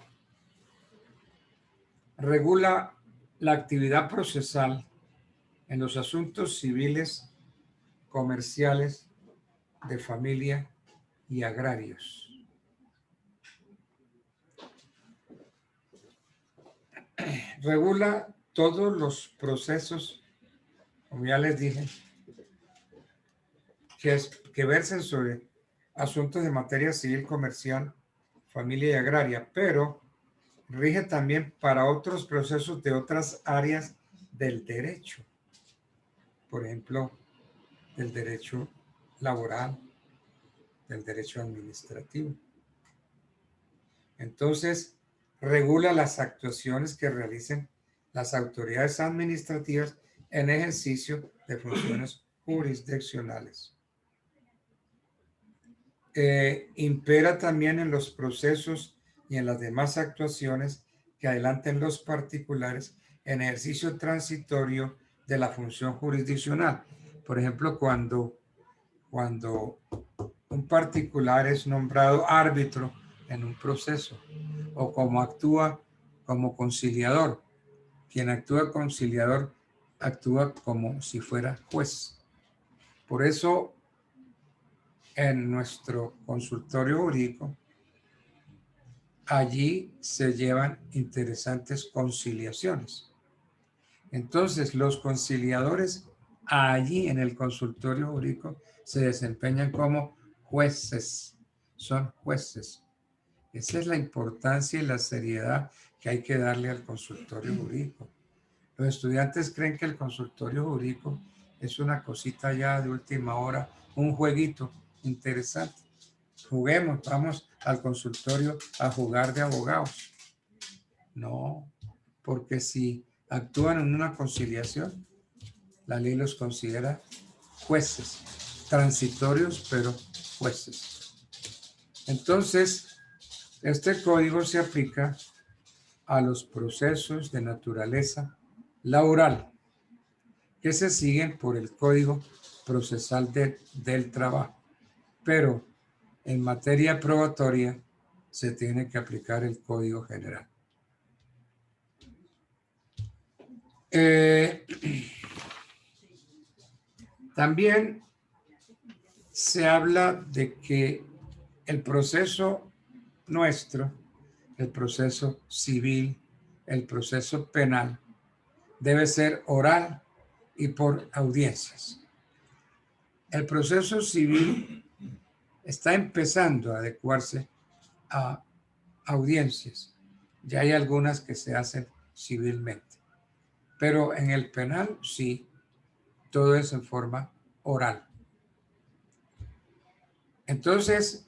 regula la actividad procesal en los asuntos civiles, comerciales, de familia y agrarios. Regula todos los procesos, como ya les dije, que versen sobre asuntos de materia civil, comercial, familia y agraria, pero rige también para otros procesos de otras áreas del derecho. Por ejemplo, del derecho laboral, del derecho administrativo. Entonces, regula las actuaciones que realicen las autoridades administrativas en ejercicio de funciones jurisdiccionales. Impera también en los procesos y en las demás actuaciones que adelanten los particulares en ejercicio transitorio de la función jurisdiccional. Por ejemplo, cuando un particular es nombrado árbitro en un proceso o como actúa como conciliador. Quien actúa conciliador actúa como si fuera juez. Por eso, en nuestro consultorio jurídico, allí se llevan interesantes conciliaciones. Entonces, los conciliadores allí en el consultorio jurídico se desempeñan como jueces, son jueces. Esa es la importancia y la seriedad que hay que darle al consultorio jurídico. Los estudiantes creen que el consultorio jurídico es una cosita ya de última hora, un jueguito interesante. Juguemos, vamos al consultorio a jugar de abogados. No, porque si actúan en una conciliación, la ley los considera jueces, transitorios, pero jueces. Entonces, este código se aplica a los procesos de naturaleza laboral que se siguen por el Código Procesal del Trabajo. Pero en materia probatoria se tiene que aplicar el Código General. También se habla de que el proceso nuestro, el proceso civil, el proceso penal, debe ser oral y por audiencias. El proceso civil está empezando a adecuarse a audiencias. Ya hay algunas que se hacen civilmente. Pero en el penal, sí, todo es en forma oral. Entonces,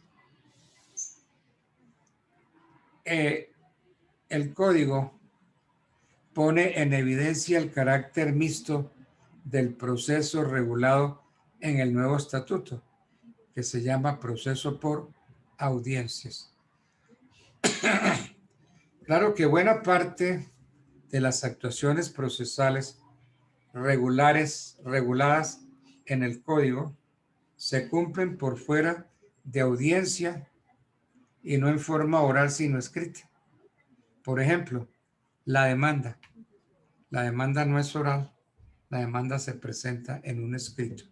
el código pone en evidencia el carácter mixto del proceso regulado en el nuevo estatuto, que se llama proceso por audiencias. Claro que buena parte de las actuaciones procesales reguladas en el código se cumplen por fuera de audiencia y no en forma oral sino escrita. Por ejemplo, la demanda. La demanda no es oral, la demanda se presenta en un escrito.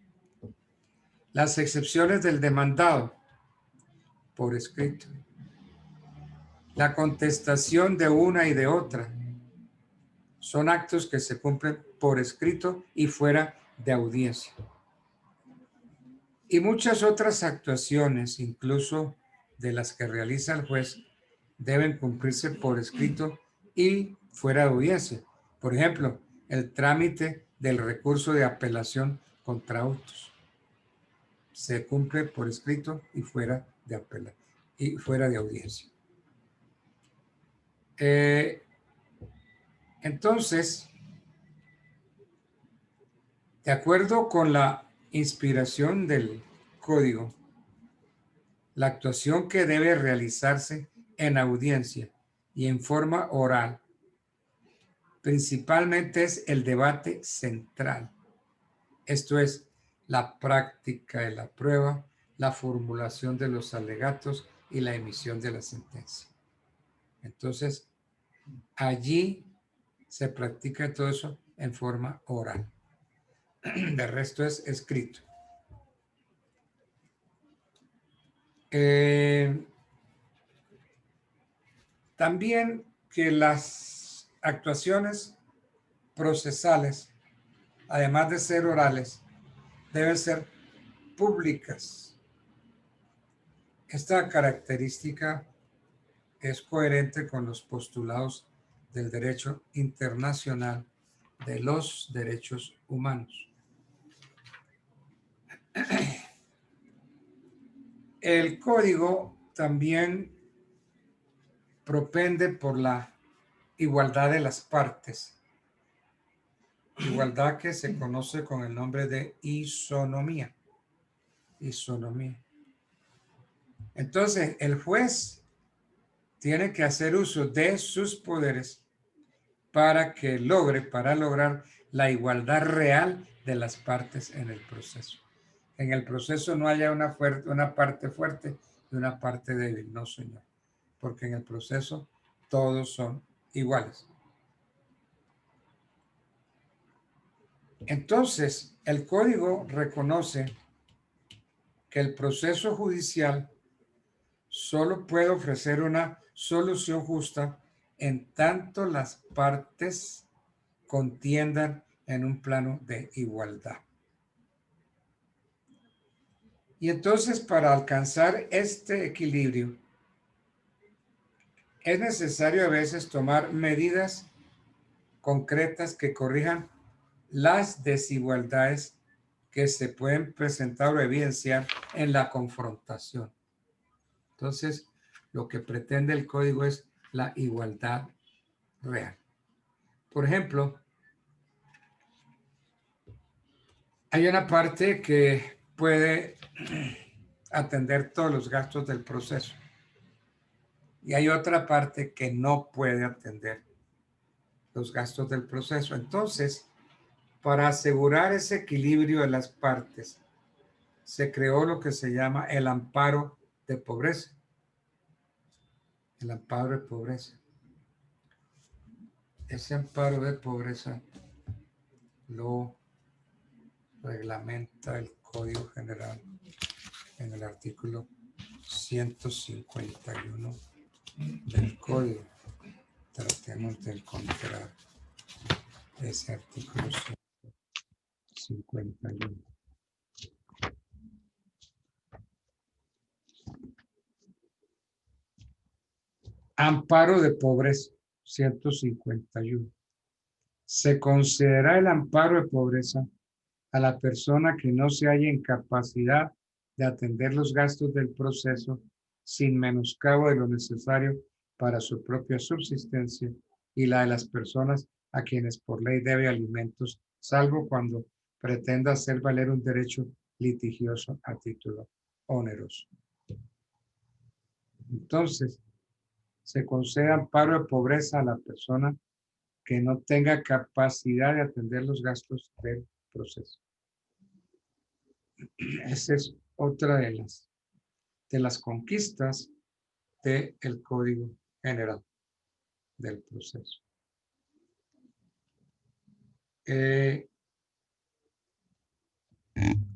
Las excepciones del demandado por escrito. La contestación de una y de otra son actos que se cumplen por escrito y fuera de audiencia. Y muchas otras actuaciones, incluso de las que realiza el juez, deben cumplirse por escrito y fuera de audiencia. Por ejemplo, el trámite del recurso de apelación contra autos se cumple por escrito y fuera de audiencia. Entonces, de acuerdo con la inspiración del código, la actuación que debe realizarse en audiencia y en forma oral principalmente es el debate central. Esto es la práctica de la prueba, la formulación de los alegatos y la emisión de la sentencia. Entonces, allí se practica todo eso en forma oral. De resto es escrito. También que las actuaciones procesales, además de ser orales, deben ser públicas. Esta característica es coherente con los postulados del derecho internacional de los derechos humanos. El código también propende por la igualdad de las partes, igualdad que se conoce con el nombre de isonomía. Isonomía. Entonces, el juez tiene que hacer uso de sus poderes para lograr la igualdad real de las partes en el proceso. En el proceso no haya una parte fuerte y una parte débil, no, señor, porque en el proceso todos son iguales. Entonces, el código reconoce que el proceso judicial solo puede ofrecer una solución justa en tanto las partes contiendan en un plano de igualdad. Y entonces, para alcanzar este equilibrio, es necesario a veces tomar medidas concretas que corrijan las desigualdades que se pueden presentar o evidenciar en la confrontación. Entonces, lo que pretende el código es la igualdad real. Por ejemplo, hay una parte que puede atender todos los gastos del proceso y hay otra parte que no puede atender los gastos del proceso. Entonces, para asegurar ese equilibrio de las partes, se creó lo que se llama el amparo de pobreza. El amparo de pobreza. Ese amparo de pobreza lo reglamenta el Código General en el artículo 151 del Código. Tratemos de encontrar ese artículo 151. Amparo de pobreza, 151. Se concederá el amparo de pobreza a la persona que no se halla en capacidad de atender los gastos del proceso sin menoscabo de lo necesario para su propia subsistencia y la de las personas a quienes por ley debe alimentos, salvo cuando pretenda hacer valer un derecho litigioso a título oneroso. Entonces, se concede amparo de pobreza a la persona que no tenga capacidad de atender los gastos del proceso. Esa es otra de las conquistas del Código General del proceso.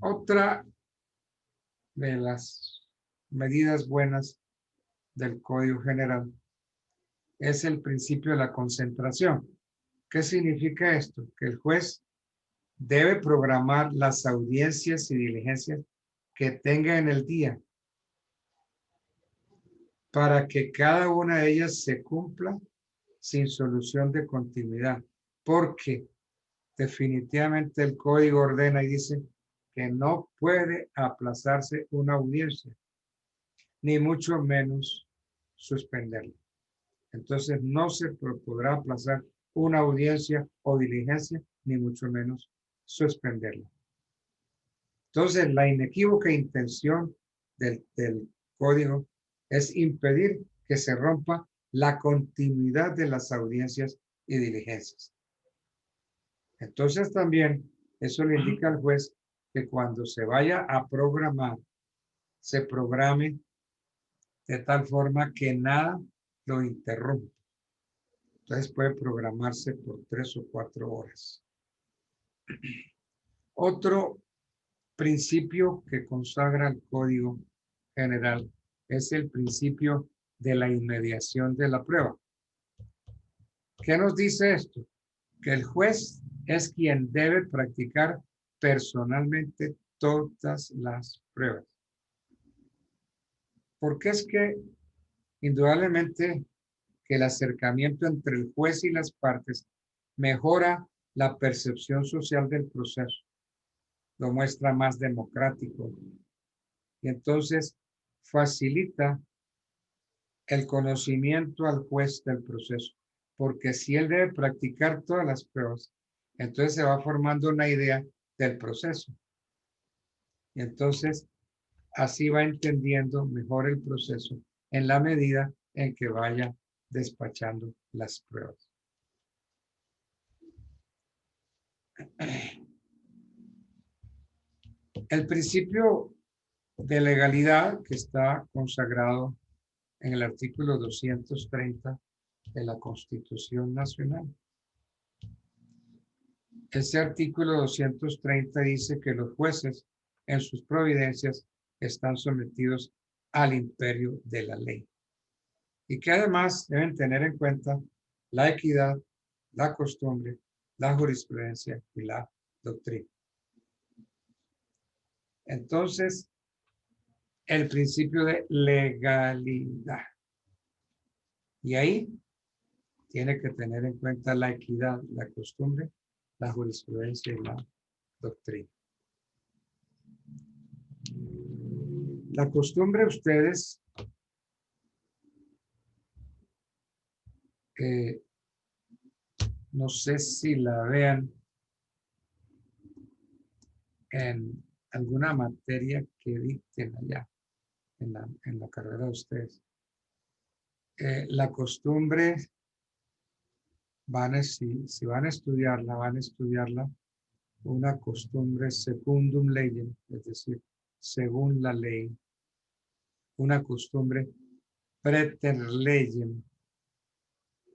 Otra de las medidas buenas del Código General es el principio de la concentración. ¿Qué significa esto? Que el juez debe programar las audiencias y diligencias que tenga en el día para que cada una de ellas se cumpla sin solución de continuidad, porque definitivamente el código ordena y dice que no puede aplazarse una audiencia, ni mucho menos suspenderla. Entonces no se podrá aplazar una audiencia o diligencia, ni mucho menos suspenderla. Entonces la inequívoca intención del código es impedir que se rompa la continuidad de las audiencias y diligencias. Entonces también eso le indica al juez que cuando se vaya a programar, se programe de tal forma que nada lo interrumpa. Entonces puede programarse por 3 o 4 horas. Otro principio que consagra el Código General es el principio de la inmediación de la prueba. ¿Qué nos dice esto? Que el juez es quien debe practicar personalmente todas las pruebas. Porque es que indudablemente que el acercamiento entre el juez y las partes mejora la percepción social del proceso, lo muestra más democrático y entonces facilita el conocimiento al juez del proceso, porque si él debe practicar todas las pruebas, entonces se va formando una idea del proceso. Y entonces así va entendiendo mejor el proceso en la medida en que vaya despachando las pruebas. El principio de legalidad que está consagrado en el artículo 230 de la Constitución Nacional. Ese artículo 230 dice que los jueces en sus providencias están sometidos al imperio de la ley y que además deben tener en cuenta la equidad, la costumbre, la jurisprudencia y la doctrina. Entonces, el principio de legalidad. Y ahí tiene que tener en cuenta la equidad, la costumbre, la jurisprudencia y la doctrina. La costumbre, ustedes no sé si la vean en alguna materia que dicten allá en la carrera de ustedes. La costumbre, si van a estudiarla, una costumbre secundum legem, es decir, según la ley. Una costumbre preter legem,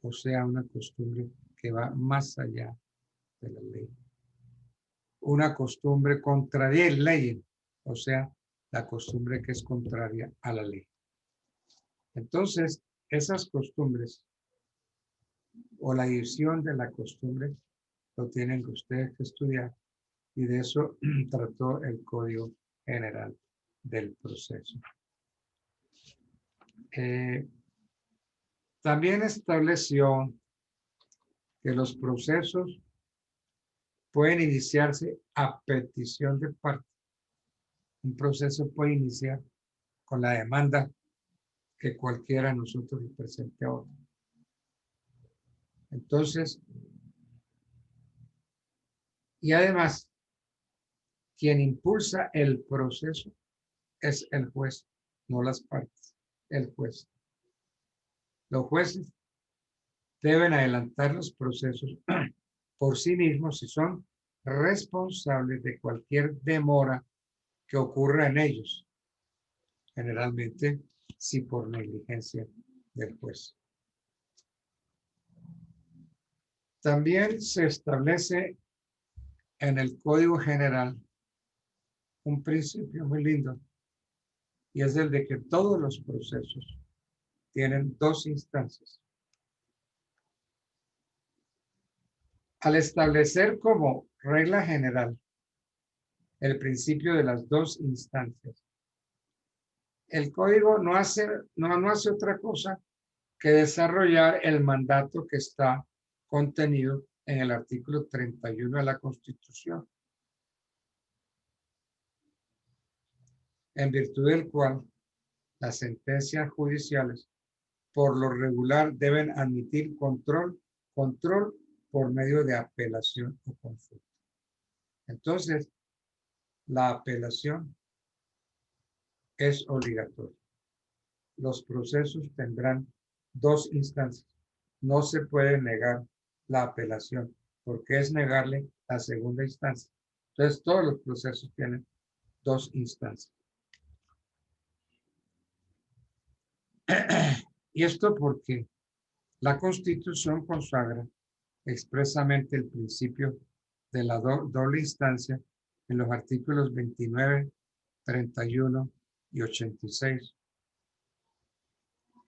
o sea, una costumbre que va más allá de la ley. Una costumbre contraria legem, o sea, la costumbre que es contraria a la ley. Entonces, esas costumbres o la división de la costumbre lo tienen ustedes que estudiar y de eso trató el Código General del Proceso. También estableció que los procesos pueden iniciarse a petición de parte. Un proceso puede iniciar con la demanda que cualquiera de nosotros le presente a otro. Entonces, y además, quien impulsa el proceso es el juez, no las partes, el juez. Los jueces deben adelantar los procesos por sí mismos si son responsables de cualquier demora que ocurra en ellos, generalmente si por negligencia del juez. También se establece en el Código General un principio muy lindo y es el de que todos los procesos tienen dos instancias. Al establecer como regla general el principio de las dos instancias, el código no hace otra cosa que desarrollar el mandato que está contenido en el artículo 31 de la Constitución, en virtud del cual las sentencias judiciales por lo regular deben admitir control por medio de apelación o consulta. Entonces, la apelación es obligatoria. Los procesos tendrán dos instancias. No se puede negar la apelación, porque es negarle la segunda instancia. Entonces, todos los procesos tienen dos instancias. Y esto porque la Constitución consagra expresamente el principio de la doble instancia en los artículos 29, 31 y 86.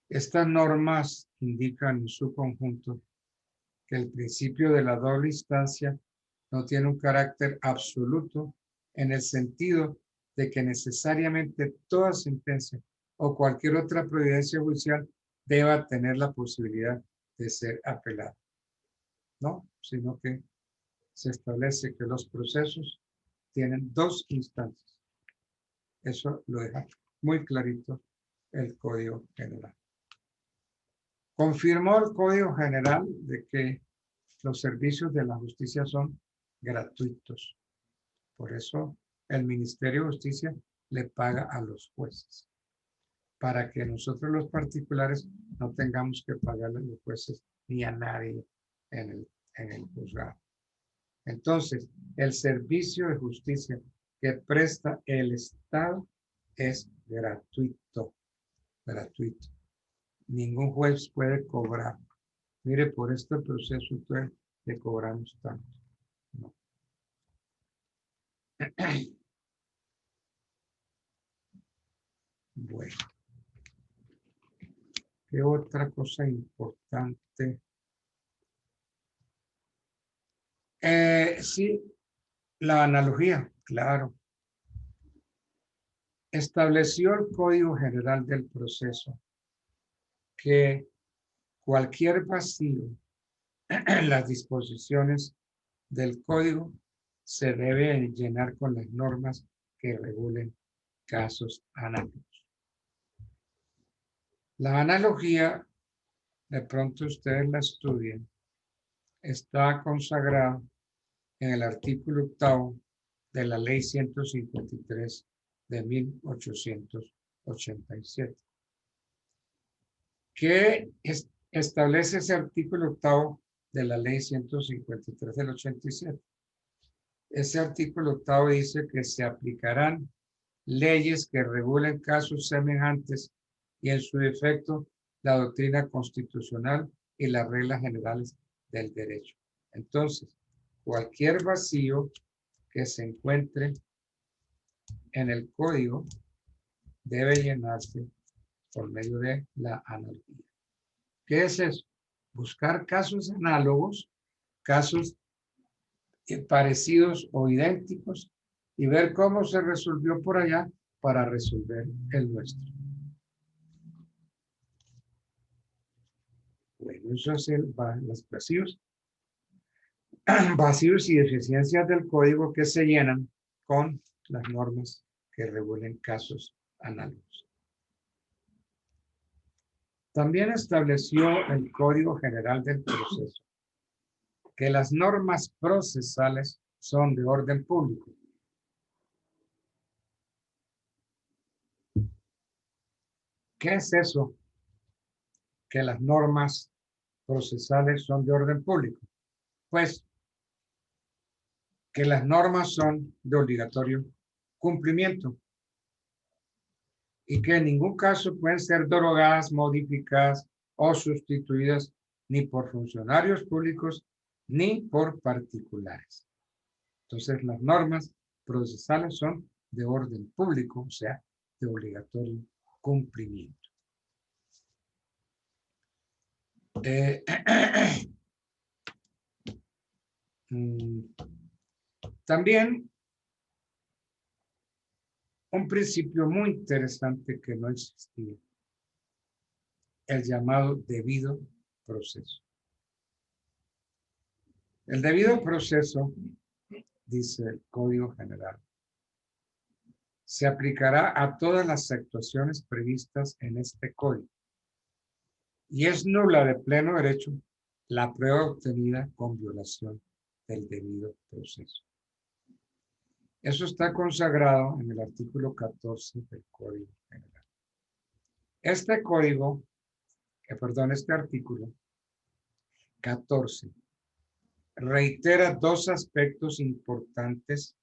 Estas normas indican en su conjunto que el principio de la doble instancia no tiene un carácter absoluto en el sentido de que necesariamente toda sentencia o cualquier otra providencia judicial deba tener la posibilidad de ser apelada. No, sino que se establece que los procesos tienen dos instancias. Eso lo deja muy clarito el Código General. Confirmó el Código General de que los servicios de la justicia son gratuitos. Por eso el Ministerio de Justicia le paga a los jueces, para que nosotros los particulares no tengamos que pagarle a los jueces ni a nadie en el juzgado. Entonces, el servicio de justicia que presta el Estado es gratuito. Gratuito. Ningún juez puede cobrar. Mire, por este proceso le cobramos tanto. No. Bueno. ¿Qué otra cosa importante? Sí, la analogía, claro. Estableció el Código General del Proceso que cualquier vacío en las disposiciones del código se debe llenar con las normas que regulen casos análogos. La analogía, de pronto ustedes la estudian, está consagrada en el artículo 8 de la Ley 153 de 1887. ¿Qué establece ese artículo 8 de la Ley 153 del 87? Ese artículo 8 dice que se aplicarán leyes que regulen casos semejantes y en su defecto la doctrina constitucional y las reglas generales del derecho. Entonces, cualquier vacío que se encuentre en el código debe llenarse por medio de la analogía. ¿Qué es eso? Buscar casos análogos, casos parecidos o idénticos y ver cómo se resolvió por allá para resolver el nuestro. Bueno, eso es los vacíos. Vacíos y deficiencias del código que se llenan con las normas que regulen casos análogos. También estableció el Código General del Proceso que las normas procesales son de orden público. ¿Qué es eso? Que las normas procesales son de orden público. Pues que las normas son de obligatorio cumplimiento y que en ningún caso pueden ser derogadas, modificadas o sustituidas ni por funcionarios públicos ni por particulares. Entonces las normas procesales son de orden público, o sea, de obligatorio cumplimiento. También un principio muy interesante que no existía, el llamado debido proceso. El debido proceso, dice el Código General, se aplicará a todas las actuaciones previstas en este código y es nula de pleno derecho la prueba obtenida con violación del debido proceso. Eso está consagrado en el artículo 14 del Código General. Este artículo 14 reitera dos aspectos importantes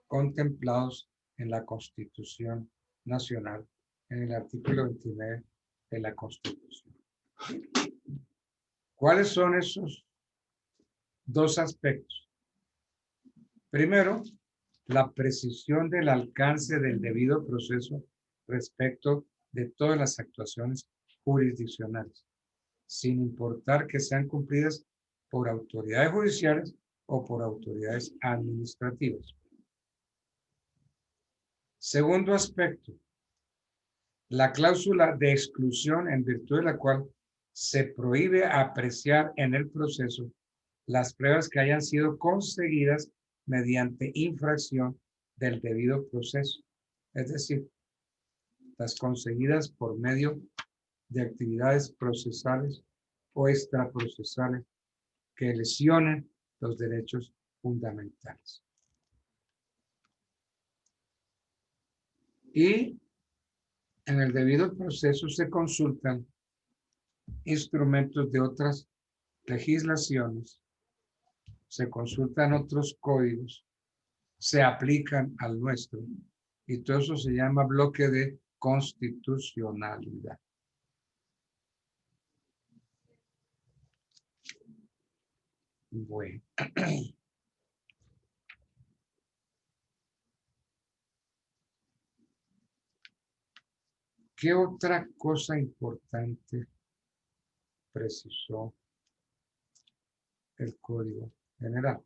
contemplados en la Constitución Nacional, en el artículo 29 de la Constitución. ¿Cuáles son esos dos aspectos? Primero, la precisión del alcance del debido proceso respecto de todas las actuaciones jurisdiccionales, sin importar que sean cumplidas por autoridades judiciales o por autoridades administrativas. Segundo aspecto, la cláusula de exclusión en virtud de la cual se prohíbe apreciar en el proceso las pruebas que hayan sido conseguidas mediante infracción del debido proceso, es decir, las conseguidas por medio de actividades procesales o extraprocesales que lesionen los derechos fundamentales. Y en el debido proceso se consultan instrumentos de otras legislaciones, se consultan otros códigos, se aplican al nuestro y todo eso se llama bloque de constitucionalidad. Bueno. ¿Qué otra cosa importante precisó el Código General?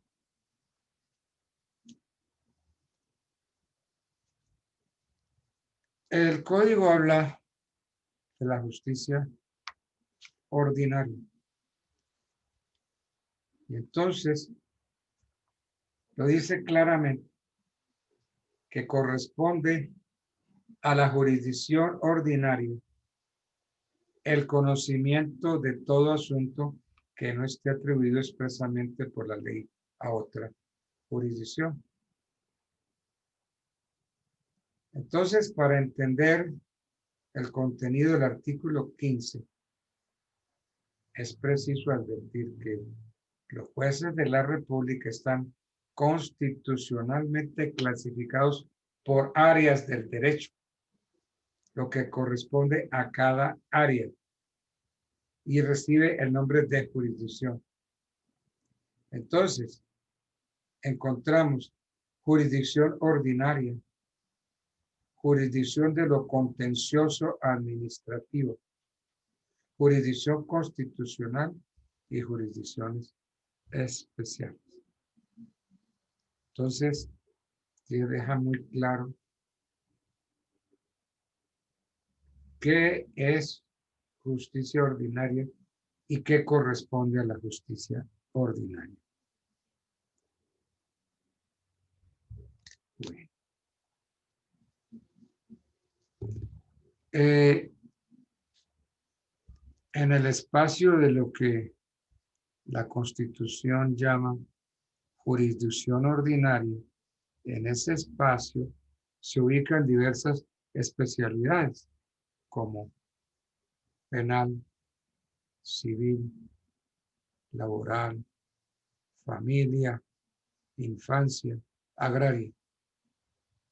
El Código habla de la justicia ordinaria. Y entonces lo dice claramente que corresponde a la jurisdicción ordinaria el conocimiento de todo asunto que no esté atribuido expresamente por la ley a otra jurisdicción. Entonces, para entender el contenido del artículo 15, es preciso advertir que los jueces de la República están constitucionalmente clasificados por áreas del derecho, lo que corresponde a cada área y recibe el nombre de jurisdicción. Entonces, encontramos jurisdicción ordinaria, jurisdicción de lo contencioso administrativo, jurisdicción constitucional y jurisdicciones especiales. Entonces, se deja muy claro qué es justicia ordinaria y qué corresponde a la justicia ordinaria. Bueno. En el espacio de lo que la Constitución llama jurisdicción ordinaria, en ese espacio se ubican diversas especialidades como penal, civil, laboral, familia, infancia, agraria.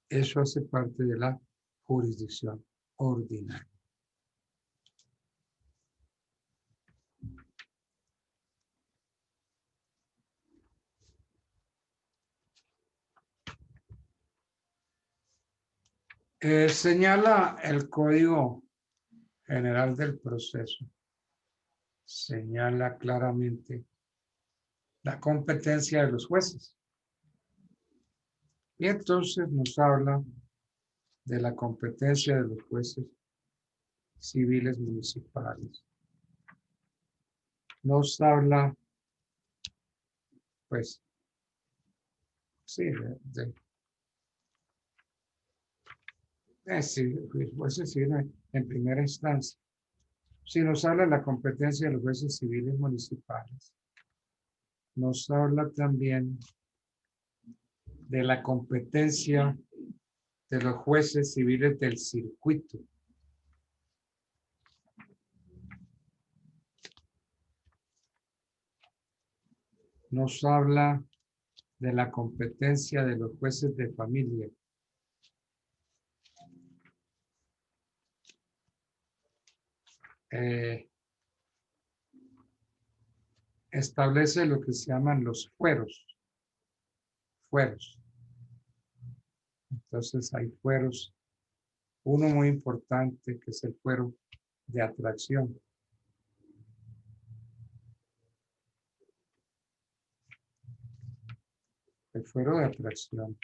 Eso hace parte de la jurisdicción ordinaria. Señala el Código General del Proceso. Señala claramente la competencia de los jueces. Y entonces nos habla de la competencia de los jueces civiles municipales. Nos habla, pues, sí, jueces civiles en primera instancia. Si nos habla de la competencia de los jueces civiles municipales, nos habla también de la competencia de los jueces civiles del circuito. Nos habla de la competencia de los jueces de familia. Establece lo que se llaman los fueros. Entonces hay fueros. Uno muy importante que es el fuero de atracción. El fuero de atracción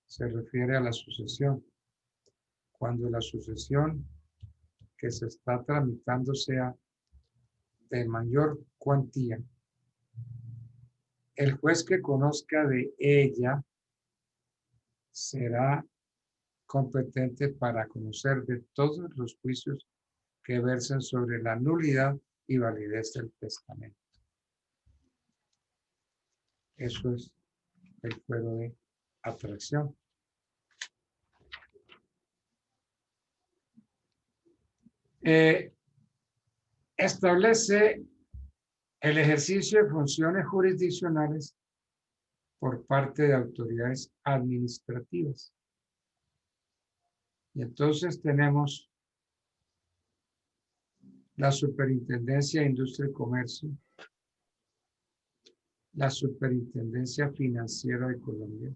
se refiere a la sucesión. Cuando la sucesión que se está tramitando sea de mayor cuantía, el juez que conozca de ella será competente para conocer de todos los juicios que versen sobre la nulidad y validez del testamento. Eso es el fuero de atracción. Establece el ejercicio de funciones jurisdiccionales por parte de autoridades administrativas. Y entonces tenemos la Superintendencia de Industria y Comercio, la Superintendencia Financiera de Colombia,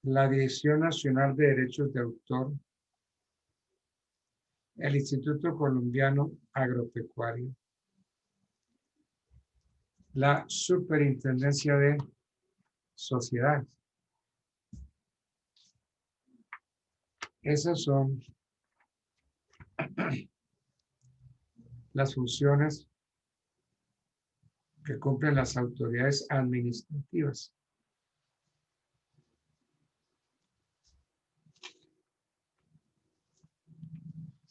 la Dirección Nacional de Derechos de Autor, el Instituto Colombiano Agropecuario, la Superintendencia de Sociedades. Esas son las funciones que cumplen las autoridades administrativas.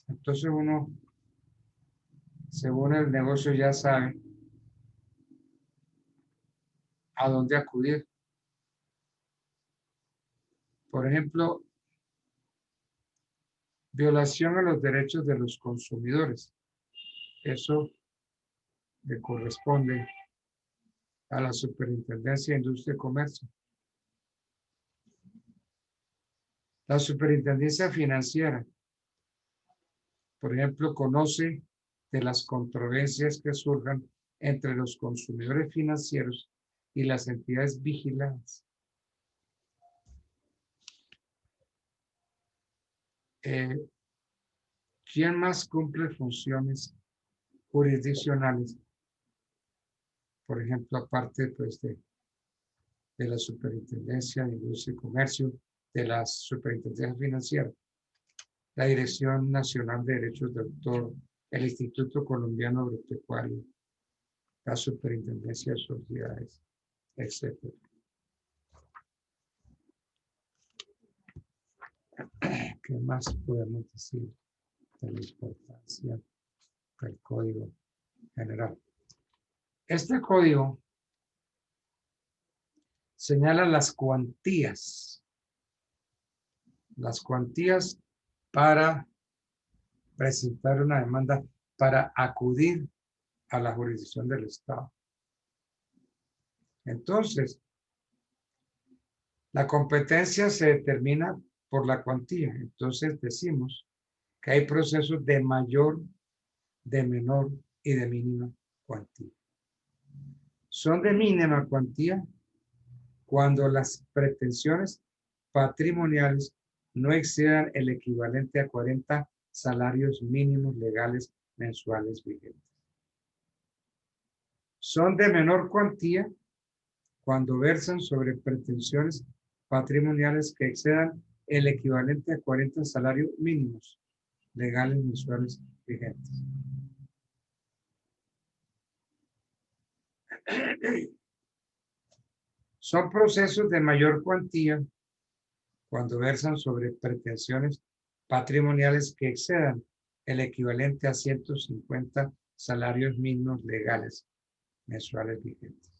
Entonces uno, según el negocio, ya sabe a dónde acudir. Por ejemplo, violación a los derechos de los consumidores. Eso le corresponde a la Superintendencia de Industria y Comercio. La Superintendencia Financiera, por ejemplo, conoce de las controversias que surjan entre los consumidores financieros y las entidades vigiladas. ¿Quién más cumple funciones jurisdiccionales? Por ejemplo, aparte pues, de la Superintendencia de Industria y Comercio, de la Superintendencia Financiera, la Dirección Nacional de Derechos de Autor, el Instituto Colombiano Agropecuario, la Superintendencia de Sociedades, etc. ¿Qué más podemos decir de la importancia del Código General? Este código señala las cuantías para presentar una demanda, para acudir a la jurisdicción del Estado. Entonces, la competencia se determina por la cuantía. Entonces decimos que hay procesos de mayor, de menor y de mínima cuantía. Son de mínima cuantía cuando las pretensiones patrimoniales no excedan el equivalente a 40 salarios mínimos legales mensuales vigentes. Son de menor cuantía cuando versan sobre pretensiones patrimoniales que excedan el equivalente a 40 salarios mínimos legales mensuales vigentes. Son procesos de mayor cuantía cuando versan sobre pretensiones patrimoniales que excedan el equivalente a 150 salarios mínimos legales mensuales vigentes.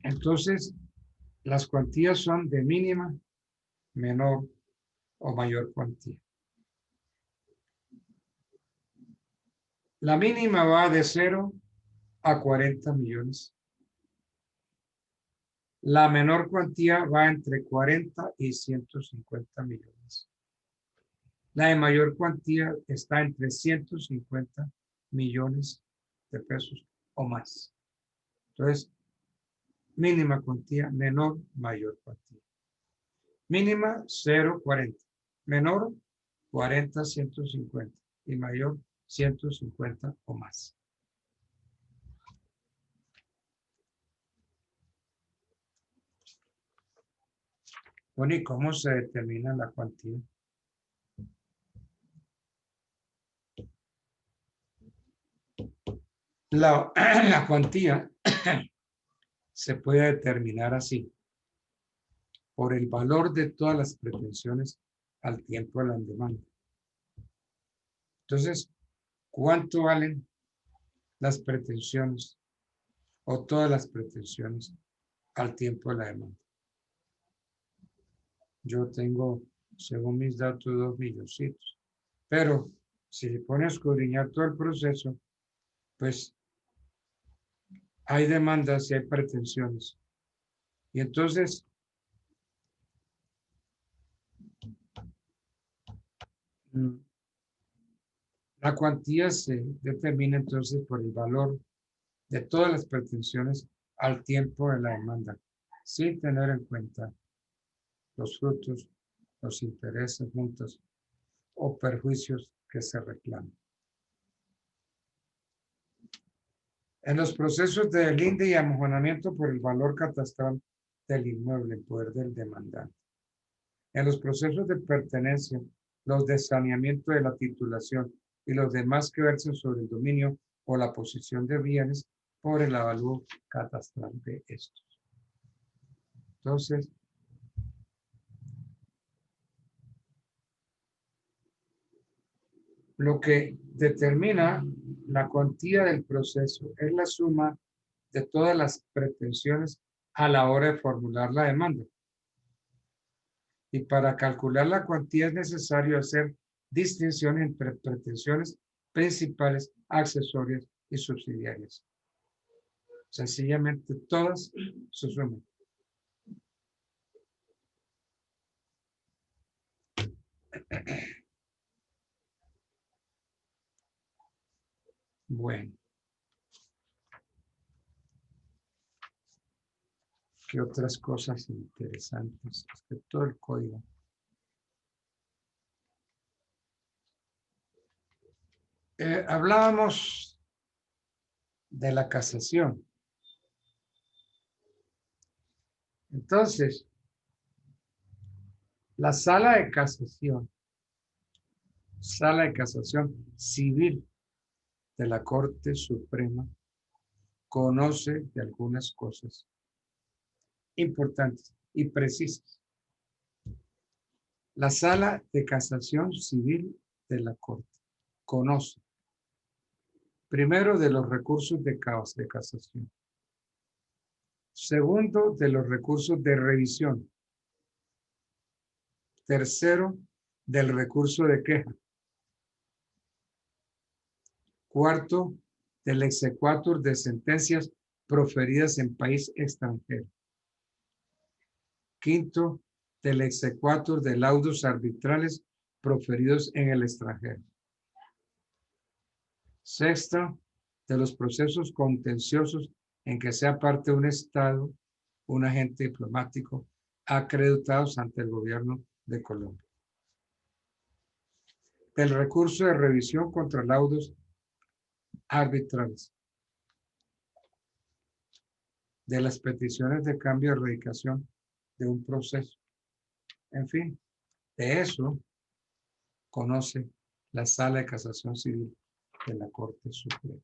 Entonces, las cuantías son de mínima, menor o mayor cuantía. La mínima va de 0 a 40 millones. La menor cuantía va entre 40 y 150 millones. La de mayor cuantía está entre 150 millones de pesos o más. Entonces, mínima cuantía, menor, mayor cuantía. Mínima 0, 40. Menor 40, 150. Y mayor 150 o más. Bueno, ¿y cómo se determina la cuantía? La cuantía se puede determinar así, por el valor de todas las pretensiones al tiempo de la demanda. Entonces, ¿cuánto valen las pretensiones o todas las pretensiones al tiempo de la demanda? Yo tengo, según mis datos, 2 milloncitos. Pero si se pone a escudriñar todo el proceso, pues hay demandas y hay pretensiones. Y entonces, la cuantía se determina entonces por el valor de todas las pretensiones al tiempo de la demanda, sin tener en cuenta los frutos, los intereses, multas o perjuicios que se reclaman. En los procesos de delinde y amojonamiento por el valor catastral del inmueble en poder del demandante. En los procesos de pertenencia, los de saneamiento de la titulación y los demás que versen sobre el dominio o la posición de bienes por el avalúo catastral de estos. Entonces, lo que determina la cuantía del proceso es la suma de todas las pretensiones a la hora de formular la demanda. Y para calcular la cuantía es necesario hacer distinción entre pretensiones principales, accesorias y subsidiarias. Sencillamente todas se suman. Bueno. ¿Qué otras cosas interesantes? Es que todo el código. Hablábamos de la casación. Entonces, la sala de casación civil de la Corte Suprema conoce de algunas cosas importantes y precisas. La sala de casación civil de la Corte conoce primero de los recursos de casación, segundo de los recursos de revisión, tercero del recurso de queja, cuarto del exequatur de sentencias proferidas en país extranjero, quinto del exequatur de laudos arbitrales proferidos en el extranjero. Sexta, de los procesos contenciosos en que sea parte un Estado, un agente diplomático, acreditados ante el gobierno de Colombia. Del recurso de revisión contra laudos arbitrales. De las peticiones de cambio de erradicación de un proceso. En fin, de eso conoce la Sala de Casación Civil de la Corte Suprema.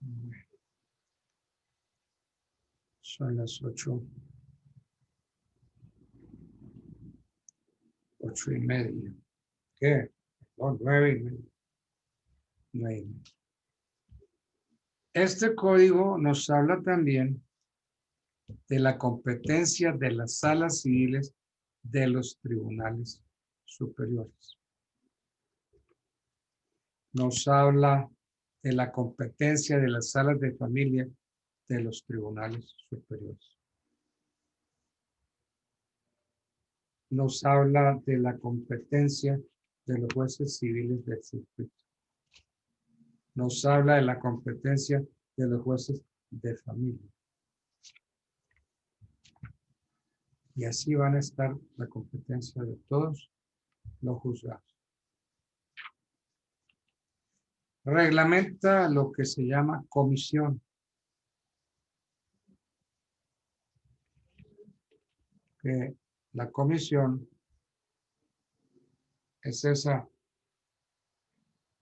Bueno. Son las 8:30. ¿Qué? Oh, 9:30. 9:30. Este código nos habla también de la competencia de las salas civiles de los tribunales superiores. Nos habla de la competencia de las salas de familia de los tribunales superiores. Nos habla de la competencia de los jueces civiles del circuito. Nos habla de la competencia de los jueces de familia. Y así van a estar la competencia de todos los juzgados. Reglamenta lo que se llama comisión. Que la comisión es esa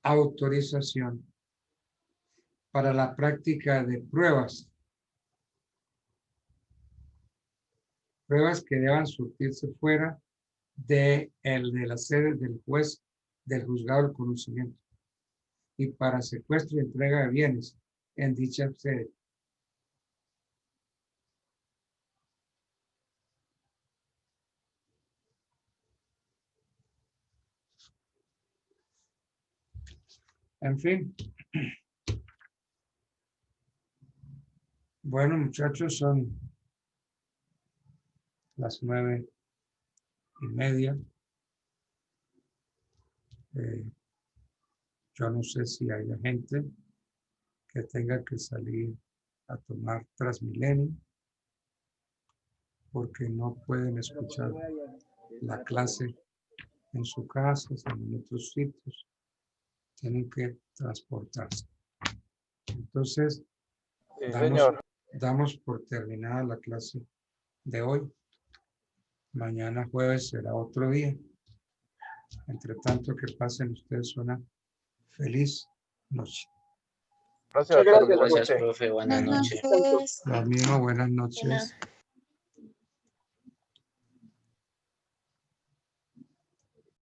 autorización para la práctica de pruebas. Pruebas que deban surtirse fuera de la sede del juez del juzgado del conocimiento y para secuestro y entrega de bienes en dicha sede. En fin. Bueno, muchachos, son las 9:30. Yo no sé si hay gente que tenga que salir a tomar Transmilenio porque no pueden escuchar la clase en su casa, en otros sitios. Tienen que transportarse. Entonces, Sí, señor. damos por terminada la clase de hoy. Mañana jueves será otro día. Entre tanto, que pasen ustedes una feliz noche. Gracias, Gracias, profe. profe. Buenas noches. Lo mismo, buenas noches.